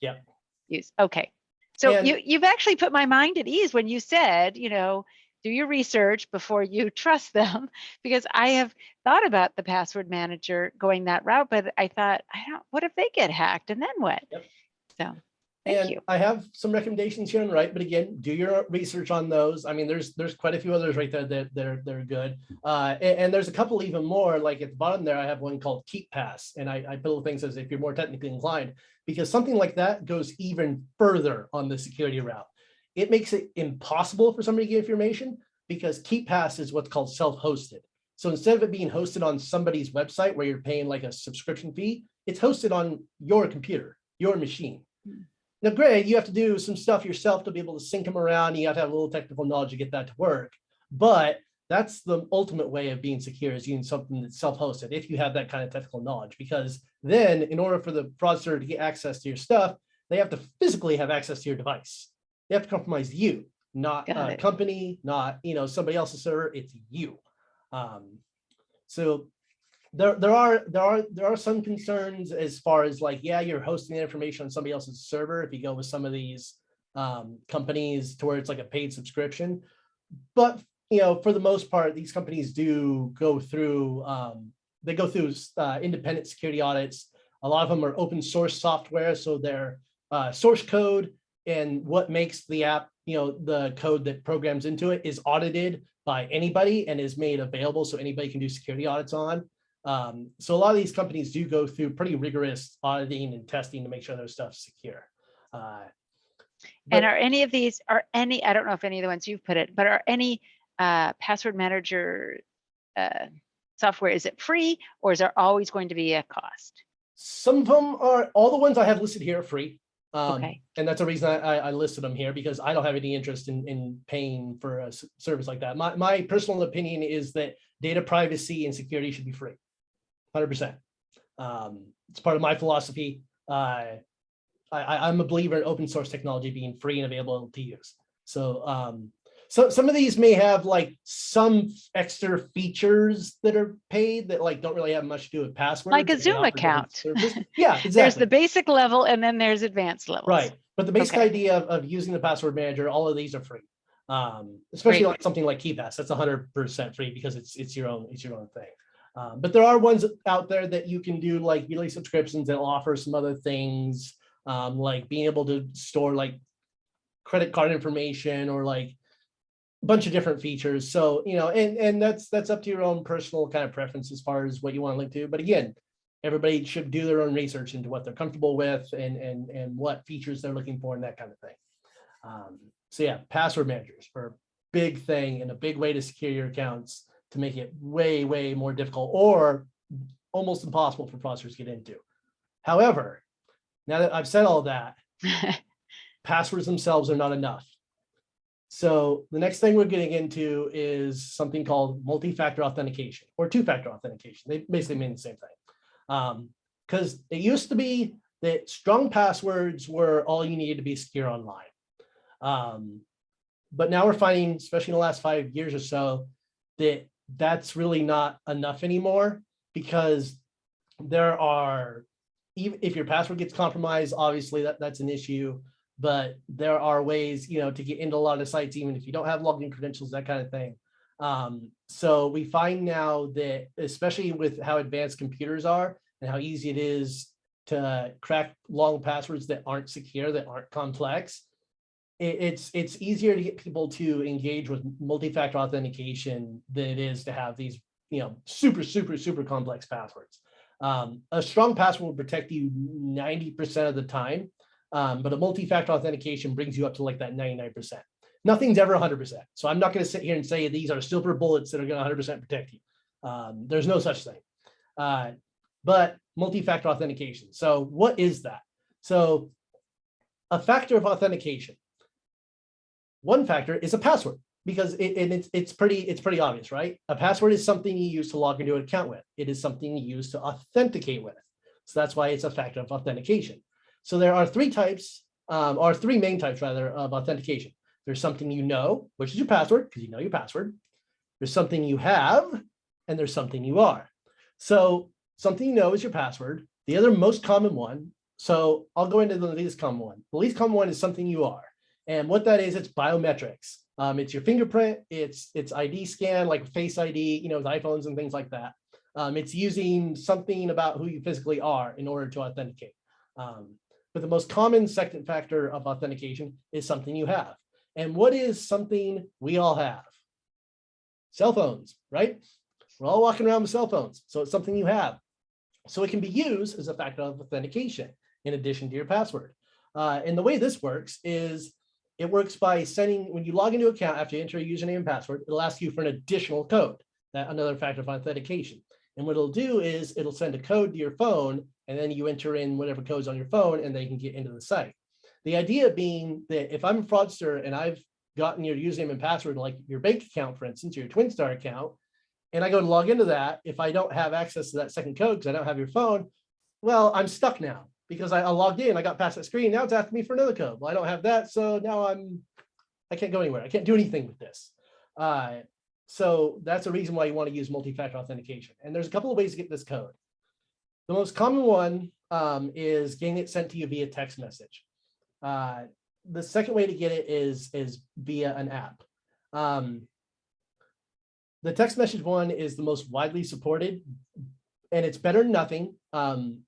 used. Okay. So you've actually put my mind at ease when you said, you know, do your research before you trust them, because I have thought about the password manager going that route, but I thought, what if they get hacked and then what? So thank you. I have some recommendations here on the right, but again, do your research on those. I mean, there's quite a few others right there that they're good. And there's a couple even more, like at the bottom there, I have one called KeepPass. And I put little things as if you're more technically inclined, because something like that goes even further on the security route. It makes it impossible for somebody to get information, because KeepPass is what's called self-hosted. So instead of it being hosted on somebody's website where you're paying like a subscription fee, it's hosted on your computer, your machine. Now, Greg, you have to do some stuff yourself to be able to sync them around. You have to have a little technical knowledge to get that to work. But that's the ultimate way of being secure, is using something that's self-hosted, if you have that kind of technical knowledge. Because then in order for the fraudster to get access to your stuff, they have to physically have access to your device. They have to compromise you, not a company, not, you know, somebody else's server. It's you. So there are some concerns as far as like, yeah, you're hosting the information on somebody else's server if you go with some of these companies to where it's like a paid subscription. But you know, for the most part, these companies do go through independent security audits. A lot of them are open source software, so their source code and what makes the app, you know, the code that programs into it is audited by anybody and is made available so anybody can do security audits on. So a lot of these companies do go through pretty rigorous auditing and testing to make sure their stuff's secure. And are any of these, I don't know if any of the ones you've put it, but are any password manager software, is it free, or is there always going to be a cost? Some of them are, all the ones I have listed here are free. And that's a reason I listed them here, because I don't have any interest in paying for a service like that. My personal opinion is that data privacy and security should be free, 100%. It's part of my philosophy. I'm a believer in open source technology being free and available to use. So some of these may have like some extra features that are paid that like don't really have much to do with passwords. Like a Zoom account. Yeah, exactly. There's the basic level and then there's advanced levels. Right. But the basic idea of using the password manager, all of these are free. Especially like something like KeepPass, that's 100% free because it's your own thing. But there are ones out there that you can do like yearly subscriptions that will offer some other things, like being able to store like credit card information or like a bunch of different features. So, you know, and that's up to your own personal kind of preference as far as what you want to link to. But again, everybody should do their own research into what they're comfortable with and what features they're looking for and that kind of thing. So yeah, password managers are a big thing and a big way to secure your accounts to make it way, way more difficult or almost impossible for fraudsters to get into. However, now that I've said all that, passwords themselves are not enough. So the next thing we're getting into is something called multi-factor authentication or two-factor authentication. They basically mean the same thing. because it used to be that strong passwords were all you needed to be secure online. But now we're finding, especially in the last 5 years or so, that that's really not enough anymore, because there are, even if your password gets compromised, obviously that's an issue, but there are ways, to get into a lot of sites, even if you don't have login credentials, that kind of thing. So we find now that, especially with how advanced computers are and how easy it is to crack long passwords that aren't secure, that aren't complex, it's easier to get people to engage with multi-factor authentication than it is to have these, super complex passwords. A strong password will protect you 90% of the time, but a multi-factor authentication brings you up to like that 99%. Nothing's ever 100%. So I'm not going to sit here and say these are silver bullets that are going to 100% protect you. There's no such thing. But multi-factor authentication. So what is that? So a factor of authentication. One factor is a password, because it's pretty obvious, right? A password is something you use to log into an account with. It is something you use to authenticate with. So that's why it's a factor of authentication. So there are three main types rather of authentication. There's something you know, which is your password, because you know your password. There's something you have, and there's something you are. So something you know is your password. The other most common one, so I'll go into the least common one. The least common one is something you are. And what that is, it's biometrics. It's your fingerprint, it's ID scan, like Face ID, with iPhones and things like that. It's using something about who you physically are in order to authenticate. But the most common second factor of authentication is something you have. And what is something we all have? Cell phones, right? We're all walking around with cell phones. So it's something you have. So it can be used as a factor of authentication in addition to your password. And the way this works is, it works by sending, when you log into an account after you enter a username and password, it'll ask you for an additional code, another factor of authentication. And what it'll do is it'll send a code to your phone, and then you enter in whatever code's on your phone, and they can get into the site. The idea being that if I'm a fraudster and I've gotten your username and password, like your bank account, for instance, your TwinStar account, and I go to log into that, if I don't have access to that second code because I don't have your phone, well, I'm stuck now. Because I logged in, I got past that screen. Now it's asking me for another code. Well, I don't have that, so now I can't go anywhere. I can't do anything with this. So that's a reason why you want to use multi-factor authentication. And there's a couple of ways to get this code. The most common one is getting it sent to you via text message. The second way to get it is via an app. The text message one is the most widely supported, and it's better than nothing.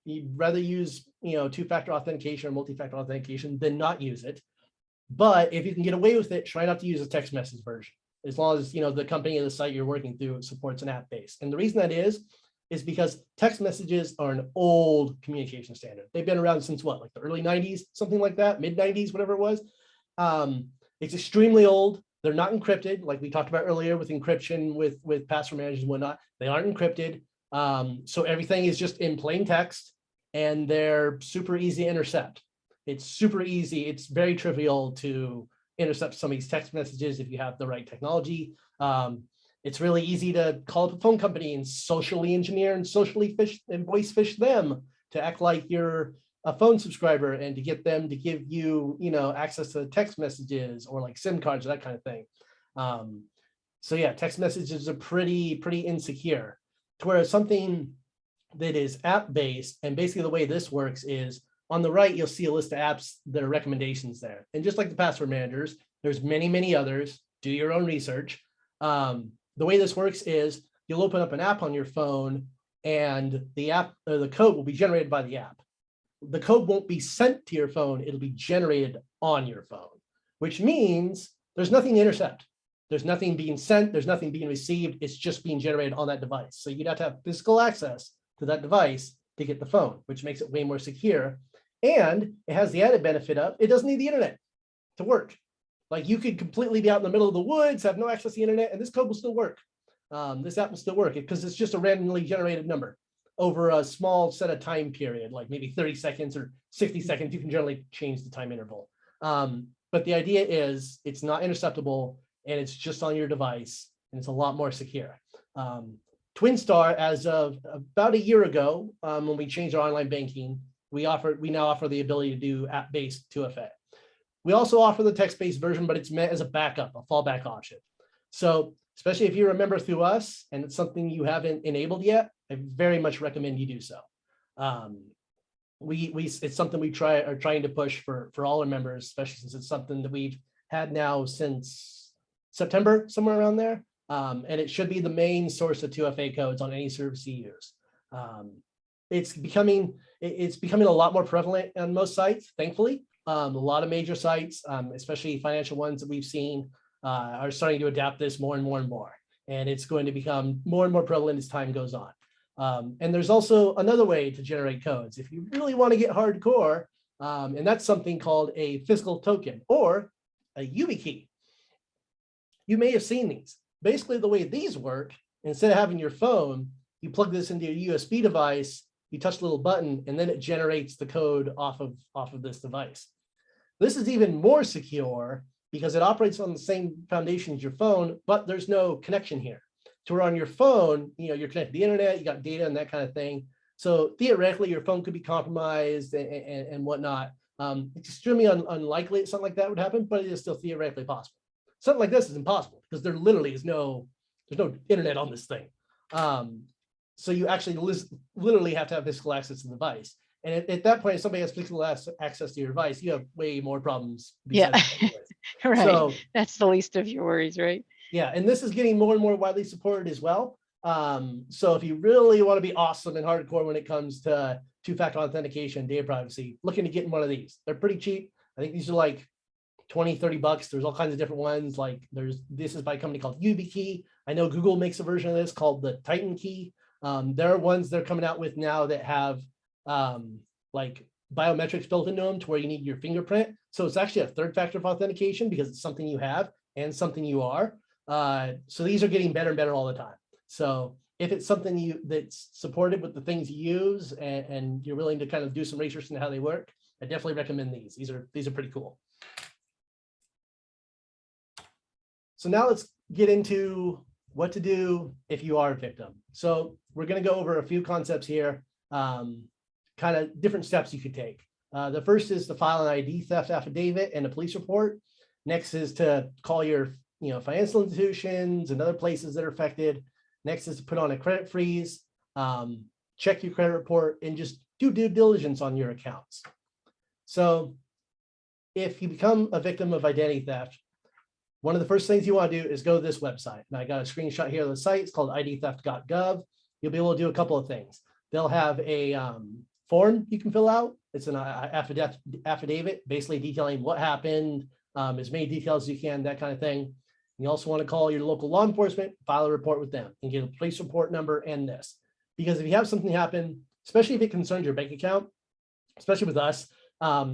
You'd rather use two-factor authentication or multi-factor authentication than not use it. But if you can get away with it, try not to use a text message version, as long as the company or the site you're working through supports an app base. And the reason that is because text messages are an old communication standard. They've been around since what, like the early 90s, something like that, mid 90s, whatever it was. It's extremely old. They're not encrypted, like we talked about earlier with encryption with password managers and whatnot. They aren't encrypted. So everything is just in plain text, and they're super easy to intercept. It's super easy. It's very trivial to intercept some of these text messages if you have the right technology. It's really easy to call up a phone company and socially engineer and socially phish and voice phish them to act like you're a phone subscriber and to get them to give you, access to text messages or like SIM cards or that kind of thing. So yeah, text messages are pretty insecure. Whereas something that is app-based, and basically the way this works is on the right, you'll see a list of apps that are recommendations there. And just like the password managers, there's many others. Do your own research. The way this works is you'll open up an app on your phone, and the app or the code will be generated by the app. The code won't be sent to your phone. It'll be generated on your phone, which means there's nothing to intercept. There's nothing being sent. There's nothing being received. It's just being generated on that device. So you'd have to have physical access to that device to get the phone, which makes it way more secure. And it has the added benefit of it doesn't need the internet to work. Like you could completely be out in the middle of the woods, have no access to the internet, and this code will still work. This app will still work because it's just a randomly generated number over a small set of time period, like maybe 30 seconds or 60 seconds. You can generally change the time interval. But the idea is it's not interceptable, and it's just on your device, and it's a lot more secure. TwinStar, as of about a year ago, when we changed our online banking, we now offer the ability to do app-based 2FA. We also offer the text-based version, but it's meant as a backup, a fallback option. So especially if you're a member through us and it's something you haven't enabled yet, I very much recommend you do so. It's something we are trying to push for all our members, especially since it's something that we've had now since September, somewhere around there. And it should be the main source of 2FA codes on any service you use. It's becoming a lot more prevalent on most sites, thankfully. A lot of major sites, especially financial ones that we've seen, are starting to adapt this more and more and more. And it's going to become more and more prevalent as time goes on. And there's also another way to generate codes if you really want to get hardcore, and that's something called a physical token or a YubiKey. You may have seen these. Basically, the way these work, instead of having your phone, you plug this into your USB device, you touch a little button, and then it generates the code off of this device. This is even more secure because it operates on the same foundation as your phone, but there's no connection here. To where on your phone, you're connected to the internet, you got data and that kind of thing. So theoretically, your phone could be compromised and whatnot. It's extremely unlikely something like that would happen, but it is still theoretically possible. Something like this is impossible because there literally is there's no internet on this thing. So you actually literally have to have physical access to the device. And at that point, if somebody has physical access to your device, you have way more problems. Yeah, right. So, that's the least of your worries, right? Yeah, and this is getting more and more widely supported as well. So if you really want to be awesome and hardcore when it comes to two-factor authentication, data privacy, looking to get in one of these. They're pretty cheap. I think these are like 20, 30 bucks. There's all kinds of different ones. Like this is by a company called YubiKey. I know Google makes a version of this called the Titan Key. There are ones they're coming out with now that have like biometrics built into them to where you need your fingerprint. So it's actually a third factor of authentication because it's something you have and something you are. So these are getting better and better all the time. So if it's something that's supported with the things you use and you're willing to kind of do some research into how they work, I definitely recommend these. These are pretty cool. So now let's get into what to do if you are a victim. So we're going to go over a few concepts here, kind of different steps you could take. The first is to file an ID theft affidavit and a police report. Next is to call your financial institutions and other places that are affected. Next is to put on a credit freeze, check your credit report, and just do due diligence on your accounts. So if you become a victim of identity theft, one of the first things you want to do is go to this website. And I got a screenshot here of the site. It's called idtheft.gov. You'll be able to do a couple of things. They'll have a form you can fill out. It's an affidavit, basically detailing what happened, as many details as you can, that kind of thing. You also want to call your local law enforcement, file a report with them, and get a police report number and this. Because if you have something happen, especially if it concerns your bank account, especially with us,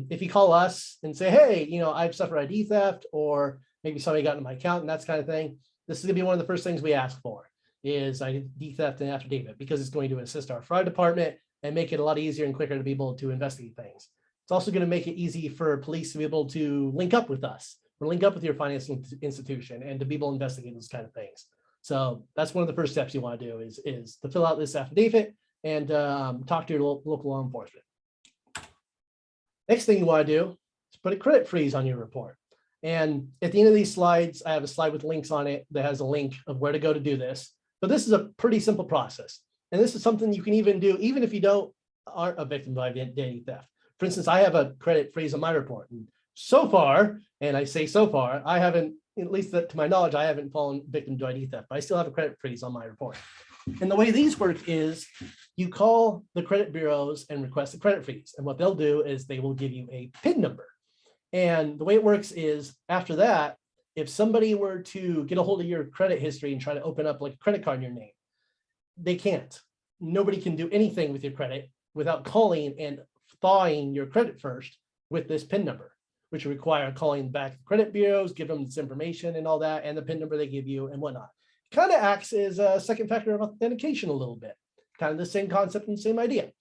if you call us and say, hey, I've suffered ID theft, or maybe somebody got into my account and that's kind of thing, this is going to be one of the first things we ask for is ID theft and affidavit, because it's going to assist our fraud department and make it a lot easier and quicker to be able to investigate things. It's also going to make it easy for police to be able to link up with us or link up with your financial institution and to be able to investigate those kind of things. So that's one of the first steps you want to do is to fill out this affidavit and talk to your local law enforcement. Next thing you want to do is put a credit freeze on your report. And at the end of these slides, I have a slide with links on it that has a link of where to go to do this. But this is a pretty simple process. And this is something you can even do even if you aren't a victim of identity theft. For instance, I have a credit freeze on my report. And so far, and I say so far, I haven't, at least to my knowledge, I haven't fallen victim to ID theft, but I still have a credit freeze on my report. And the way these work is you call the credit bureaus and request a credit freeze. And what they'll do is they will give you a PIN number. And the way it works is after that, if somebody were to get a hold of your credit history and try to open up like a credit card in your name, they can't. Nobody can do anything with your credit without calling and thawing your credit first with this PIN number, which would require calling back the credit bureaus, give them this information and all that, and the PIN number they give you and whatnot. Kind of acts as a second factor of authentication a little bit. Kind of the same concept and same idea.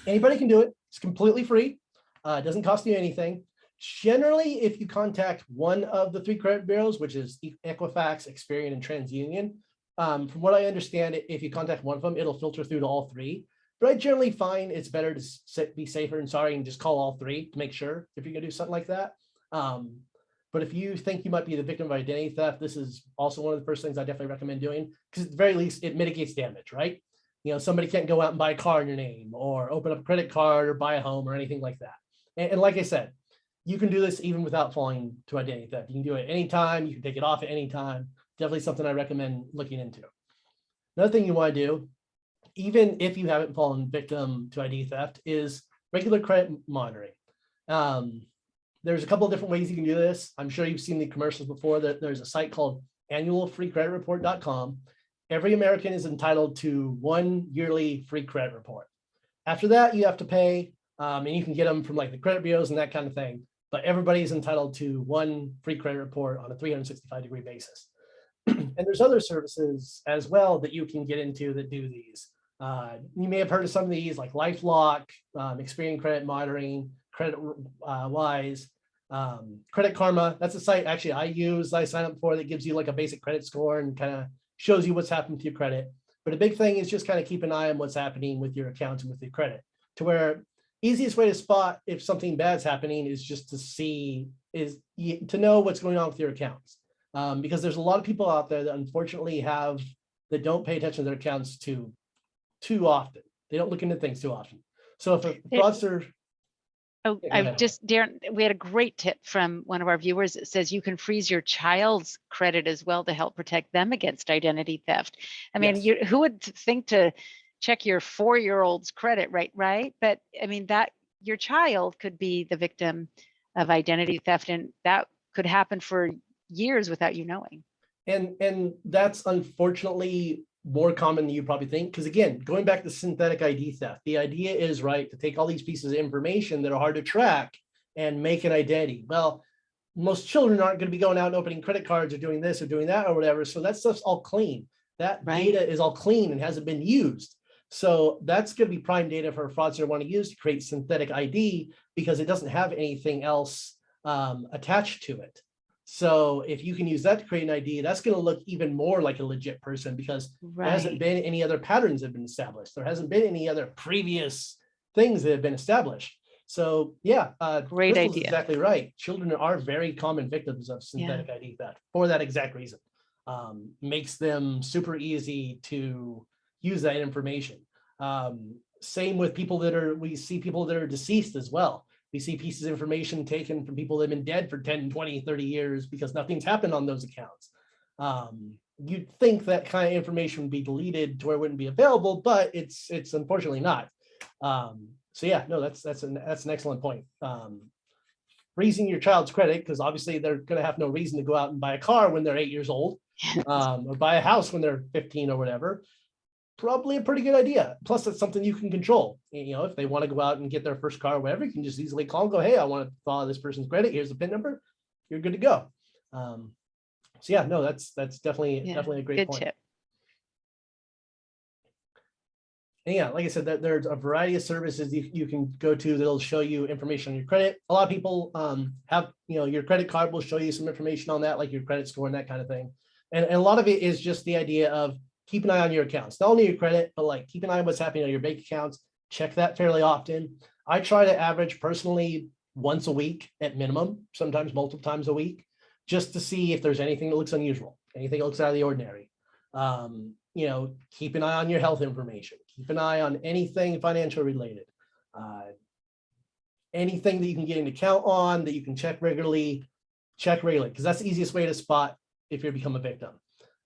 Anybody can do it. It's completely free. It doesn't cost you anything. Generally, if you contact one of the 3 credit bureaus, which is Equifax, Experian, and TransUnion, From what I understand, if you contact one of them, it'll filter through to all three. But I generally find it's better to be safer and sorry and just call all three to make sure if you're gonna do something like that. But if you think you might be the victim of identity theft, this is also one of the first things I definitely recommend doing, because at the very least it mitigates damage, right? You know, somebody can't go out and buy a car in your name or open up a credit card or buy a home or anything like that. And like I said, you can do this even without falling to identity theft. You can do it anytime. You can take it off at any time. Definitely something I recommend looking into. Another thing you want to do, even if you haven't fallen victim to ID theft, is regular credit monitoring. There's a couple of different ways you can do this. I'm sure you've seen the commercials before. That there's a site called annualfreecreditreport.com. Every American is entitled to one yearly free credit report. After that, you have to pay, and you can get them from like the credit bureaus and that kind of thing. But everybody is entitled to one free credit report on a 365-degree basis. And there's other services as well that you can get into that do these. You may have heard of some of these, like LifeLock, Experian Credit Monitoring, Credit Wise, Credit Karma. That's a site actually I sign up for, that gives you like a basic credit score and kind of shows you what's happened to your credit. But a big thing is just kind of keep an eye on what's happening with your account and with your credit, to where easiest way to spot if something bad's happening is just to know what's going on with your accounts. Because there's a lot of people out there that unfortunately that don't pay attention to their accounts too often. They don't look into things too often. So if a fraudster, Oh, Darren, we had a great tip from one of our viewers that says you can freeze your child's credit as well to help protect them against identity theft. I mean, yes. who would think to check your 4-year-old's credit, right? But I mean, that your child could be the victim of identity theft, and that could happen for years without you knowing. And that's unfortunately more common than you probably think, because again, going back to synthetic ID theft, the idea is, right, to take all these pieces of information that are hard to track and make an identity. Well, most children aren't going to be going out and opening credit cards or doing this or doing that or whatever, so that stuff's all clean. That data is all clean and hasn't been used. So that's going to be prime data for a fraudster to want to use to create synthetic ID, because it doesn't have anything else attached to it. So if you can use that to create an ID, that's going to look even more like a legit person, because there hasn't been any other patterns that have been established. There hasn't been any other previous things that have been established. So yeah, great idea. Exactly right. Children are very common victims of synthetic ID theft for that exact reason. Makes them super easy to use that information. Same with people we see people that are deceased as well. We see pieces of information taken from people that have been dead for 10, 20, 30 years because nothing's happened on those accounts. You'd think that kind of information would be deleted to where it wouldn't be available, but it's unfortunately not. So yeah, no, that's an excellent point. Freezing your child's credit, because obviously they're going to have no reason to go out and buy a car when they're 8 years old, or buy a house when they're 15 or whatever. Probably a pretty good idea. Plus, it's something you can control. You know, if they want to go out and get their first car or whatever, you can just easily call and go, hey, I want to follow this person's credit. Here's the PIN number. You're good to go. So yeah, no, that's definitely a great point. Tip. And yeah, like I said, there's a variety of services you can go to that'll show you information on your credit. A lot of people have, your credit card will show you some information on that, like your credit score and that kind of thing. And a lot of it is just the idea of keep an eye on your accounts, not only your credit, but like keep an eye on what's happening on your bank accounts. Check that fairly often. I try to average personally once a week at minimum, sometimes multiple times a week, just to see if there's anything that looks unusual, anything that looks out of the ordinary. Keep an eye on your health information. Keep an eye on anything financial related. Anything that you can get an account on that you can check regularly, because that's the easiest way to spot if you become a victim.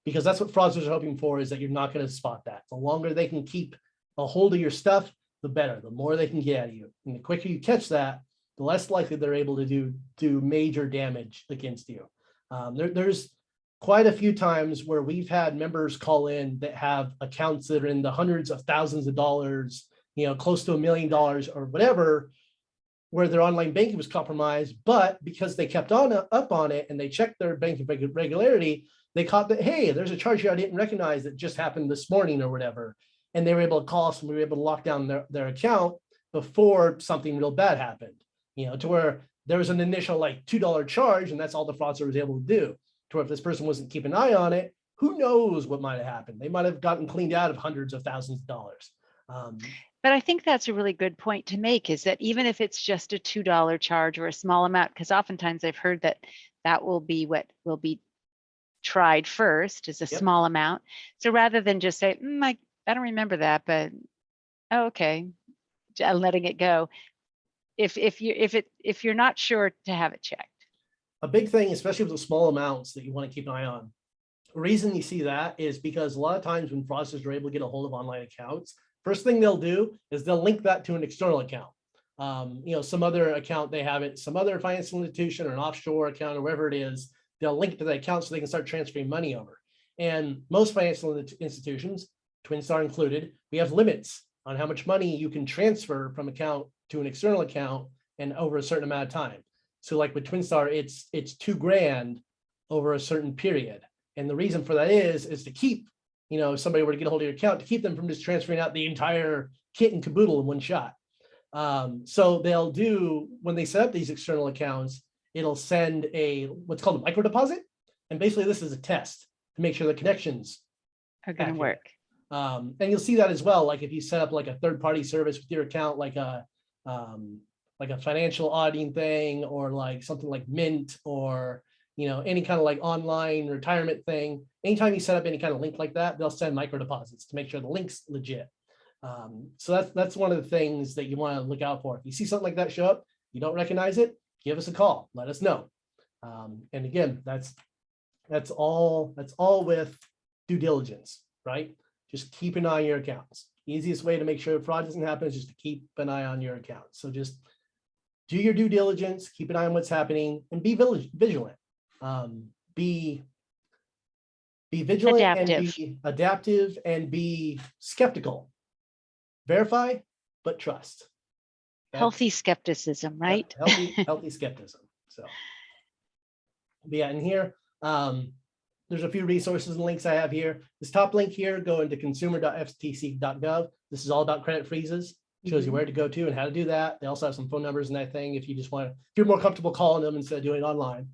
Because that's what fraudsters are hoping for, is that you're not going to spot that. The longer they can keep a hold of your stuff, the better, the more they can get at you. And the quicker you catch that, the less likely they're able to do major damage against you. There's quite a few times where we've had members call in that have accounts that are in the hundreds of thousands of dollars, close to $1 million or whatever, where their online banking was compromised, but because they kept up on it and they checked their banking regularity, they caught that, hey, there's a charge here I didn't recognize that just happened this morning or whatever. And they were able to call us and we were able to lock down their account before something real bad happened, to where there was an initial like $2 charge, and that's all the fraudster was able to do. To where if this person wasn't keeping an eye on it, who knows what might have happened? They might have gotten cleaned out of hundreds of thousands of dollars. But I think that's a really good point to make, is that even if it's just a $2 charge or a small amount, because oftentimes I've heard that that will be what will be tried first, is a Yep. small amount. So rather than just say, I don't remember that, but oh, okay, letting it go. If you're not sure, to have it checked. A big thing, especially with the small amounts that you want to keep an eye on. The reason you see that is because a lot of times when fraudsters are able to get a hold of online accounts, first thing they'll do is they'll link that to an external account. Some other account they have it, some other financial institution or an offshore account or wherever it is, they'll link to the account so they can start transferring money over. And most financial institutions, TwinStar included, we have limits on how much money you can transfer from account to an external account and over a certain amount of time. So like with TwinStar, it's $2,000 over a certain period. And the reason for that is to keep, if somebody were to get a hold of your account, to keep them from just transferring out the entire kit and caboodle in one shot. So they'll do, when they set up these external accounts, it'll send what's called a micro deposit. And basically this is a test to make sure the connections are going to work. And you'll see that as well. Like if you set up like a third-party service with your account, like a financial auditing thing, or like something like Mint, or any kind of like online retirement thing. Anytime you set up any kind of link like that, they'll send micro deposits to make sure the link's legit. So that's one of the things that you want to look out for. If you see something like that show up, you don't recognize it, give us a call, let us know. And again, that's all with due diligence, right? Just keep an eye on your accounts. Easiest way to make sure fraud doesn't happen is just to keep an eye on your account. So just do your due diligence, keep an eye on what's happening, and be vigilant. Be vigilant, adaptive. and be adaptive, and be skeptical. Verify, but trust. Healthy skepticism, right? Healthy skepticism. So yeah, in here, there's a few resources and links I have here. This top link here, go into consumer.ftc.gov. This is all about credit freezes. Shows you where to go to and how to do that. They also have some phone numbers in that thing if you just want to, if you're more comfortable calling them instead of doing it online.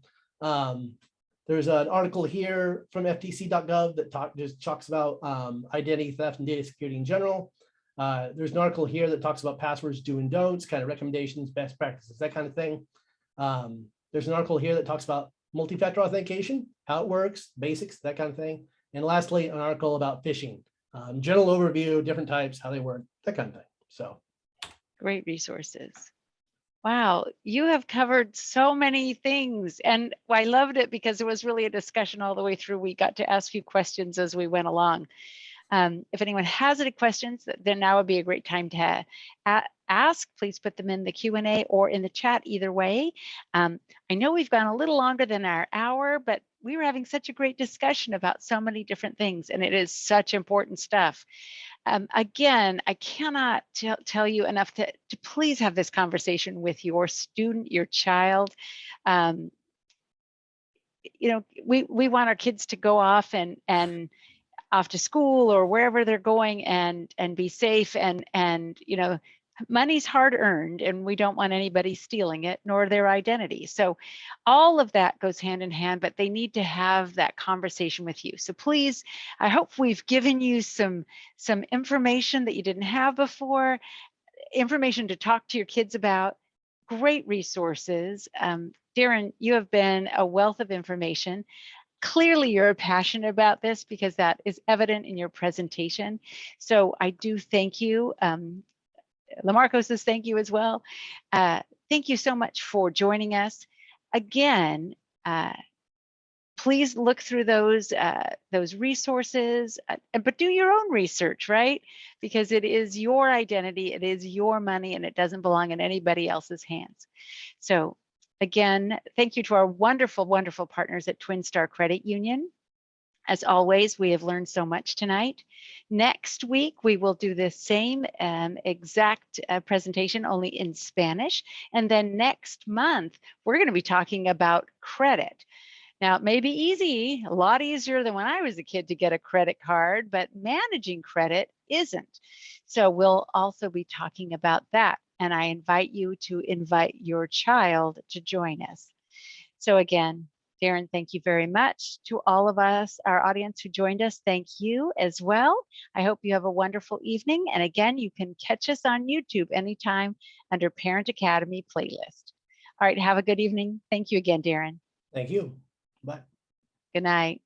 There's an article here from ftc.gov that talks about identity theft and data security in general. There's an article here that talks about passwords, do and don'ts, kind of recommendations, best practices, that kind of thing. There's an article here that talks about multi-factor authentication, how it works, basics, that kind of thing. And lastly, an article about phishing, general overview, different types, how they work, that kind of thing. So great resources. Wow, you have covered so many things, and I loved it because it was really a discussion all the way through. We got to ask you questions as we went along. If anyone has any questions, then now would be a great time to ask. Please put them in the Q&A or in the chat, either way. I know we've gone a little longer than our hour, but we were having such a great discussion about so many different things, and it is such important stuff. Again, I cannot tell you enough to please have this conversation with your student, your child. We want our kids to go off and off to school or wherever they're going and be safe, and money's hard earned, and we don't want anybody stealing it, nor their identity. So all of that goes hand in hand, but they need to have that conversation with you. So please, I hope we've given you some information that you didn't have before, information to talk to your kids about, great resources. Darren, you have been a wealth of information. Clearly, you're passionate about this because that is evident in your presentation. So I do thank you. Lamarco says thank you as well. Thank you so much for joining us. Again, please look through those resources, but do your own research, right? Because it is your identity, it is your money, and it doesn't belong in anybody else's hands. So again, thank you to our wonderful, wonderful partners at TwinStar Credit Union. As always, we have learned so much tonight. Next week, we will do the same exact presentation, only in Spanish. And then next month, we're going to be talking about credit. Now, it may be easy, a lot easier than when I was a kid to get a credit card, but managing credit isn't. So we'll also be talking about that. And I invite you to invite your child to join us. So again, Darren, thank you very much. To all of us, our audience who joined us, thank you as well. I hope you have a wonderful evening. And again, you can catch us on YouTube anytime under Parent Academy playlist. All right, have a good evening. Thank you again, Darren. Thank you. Bye. Good night.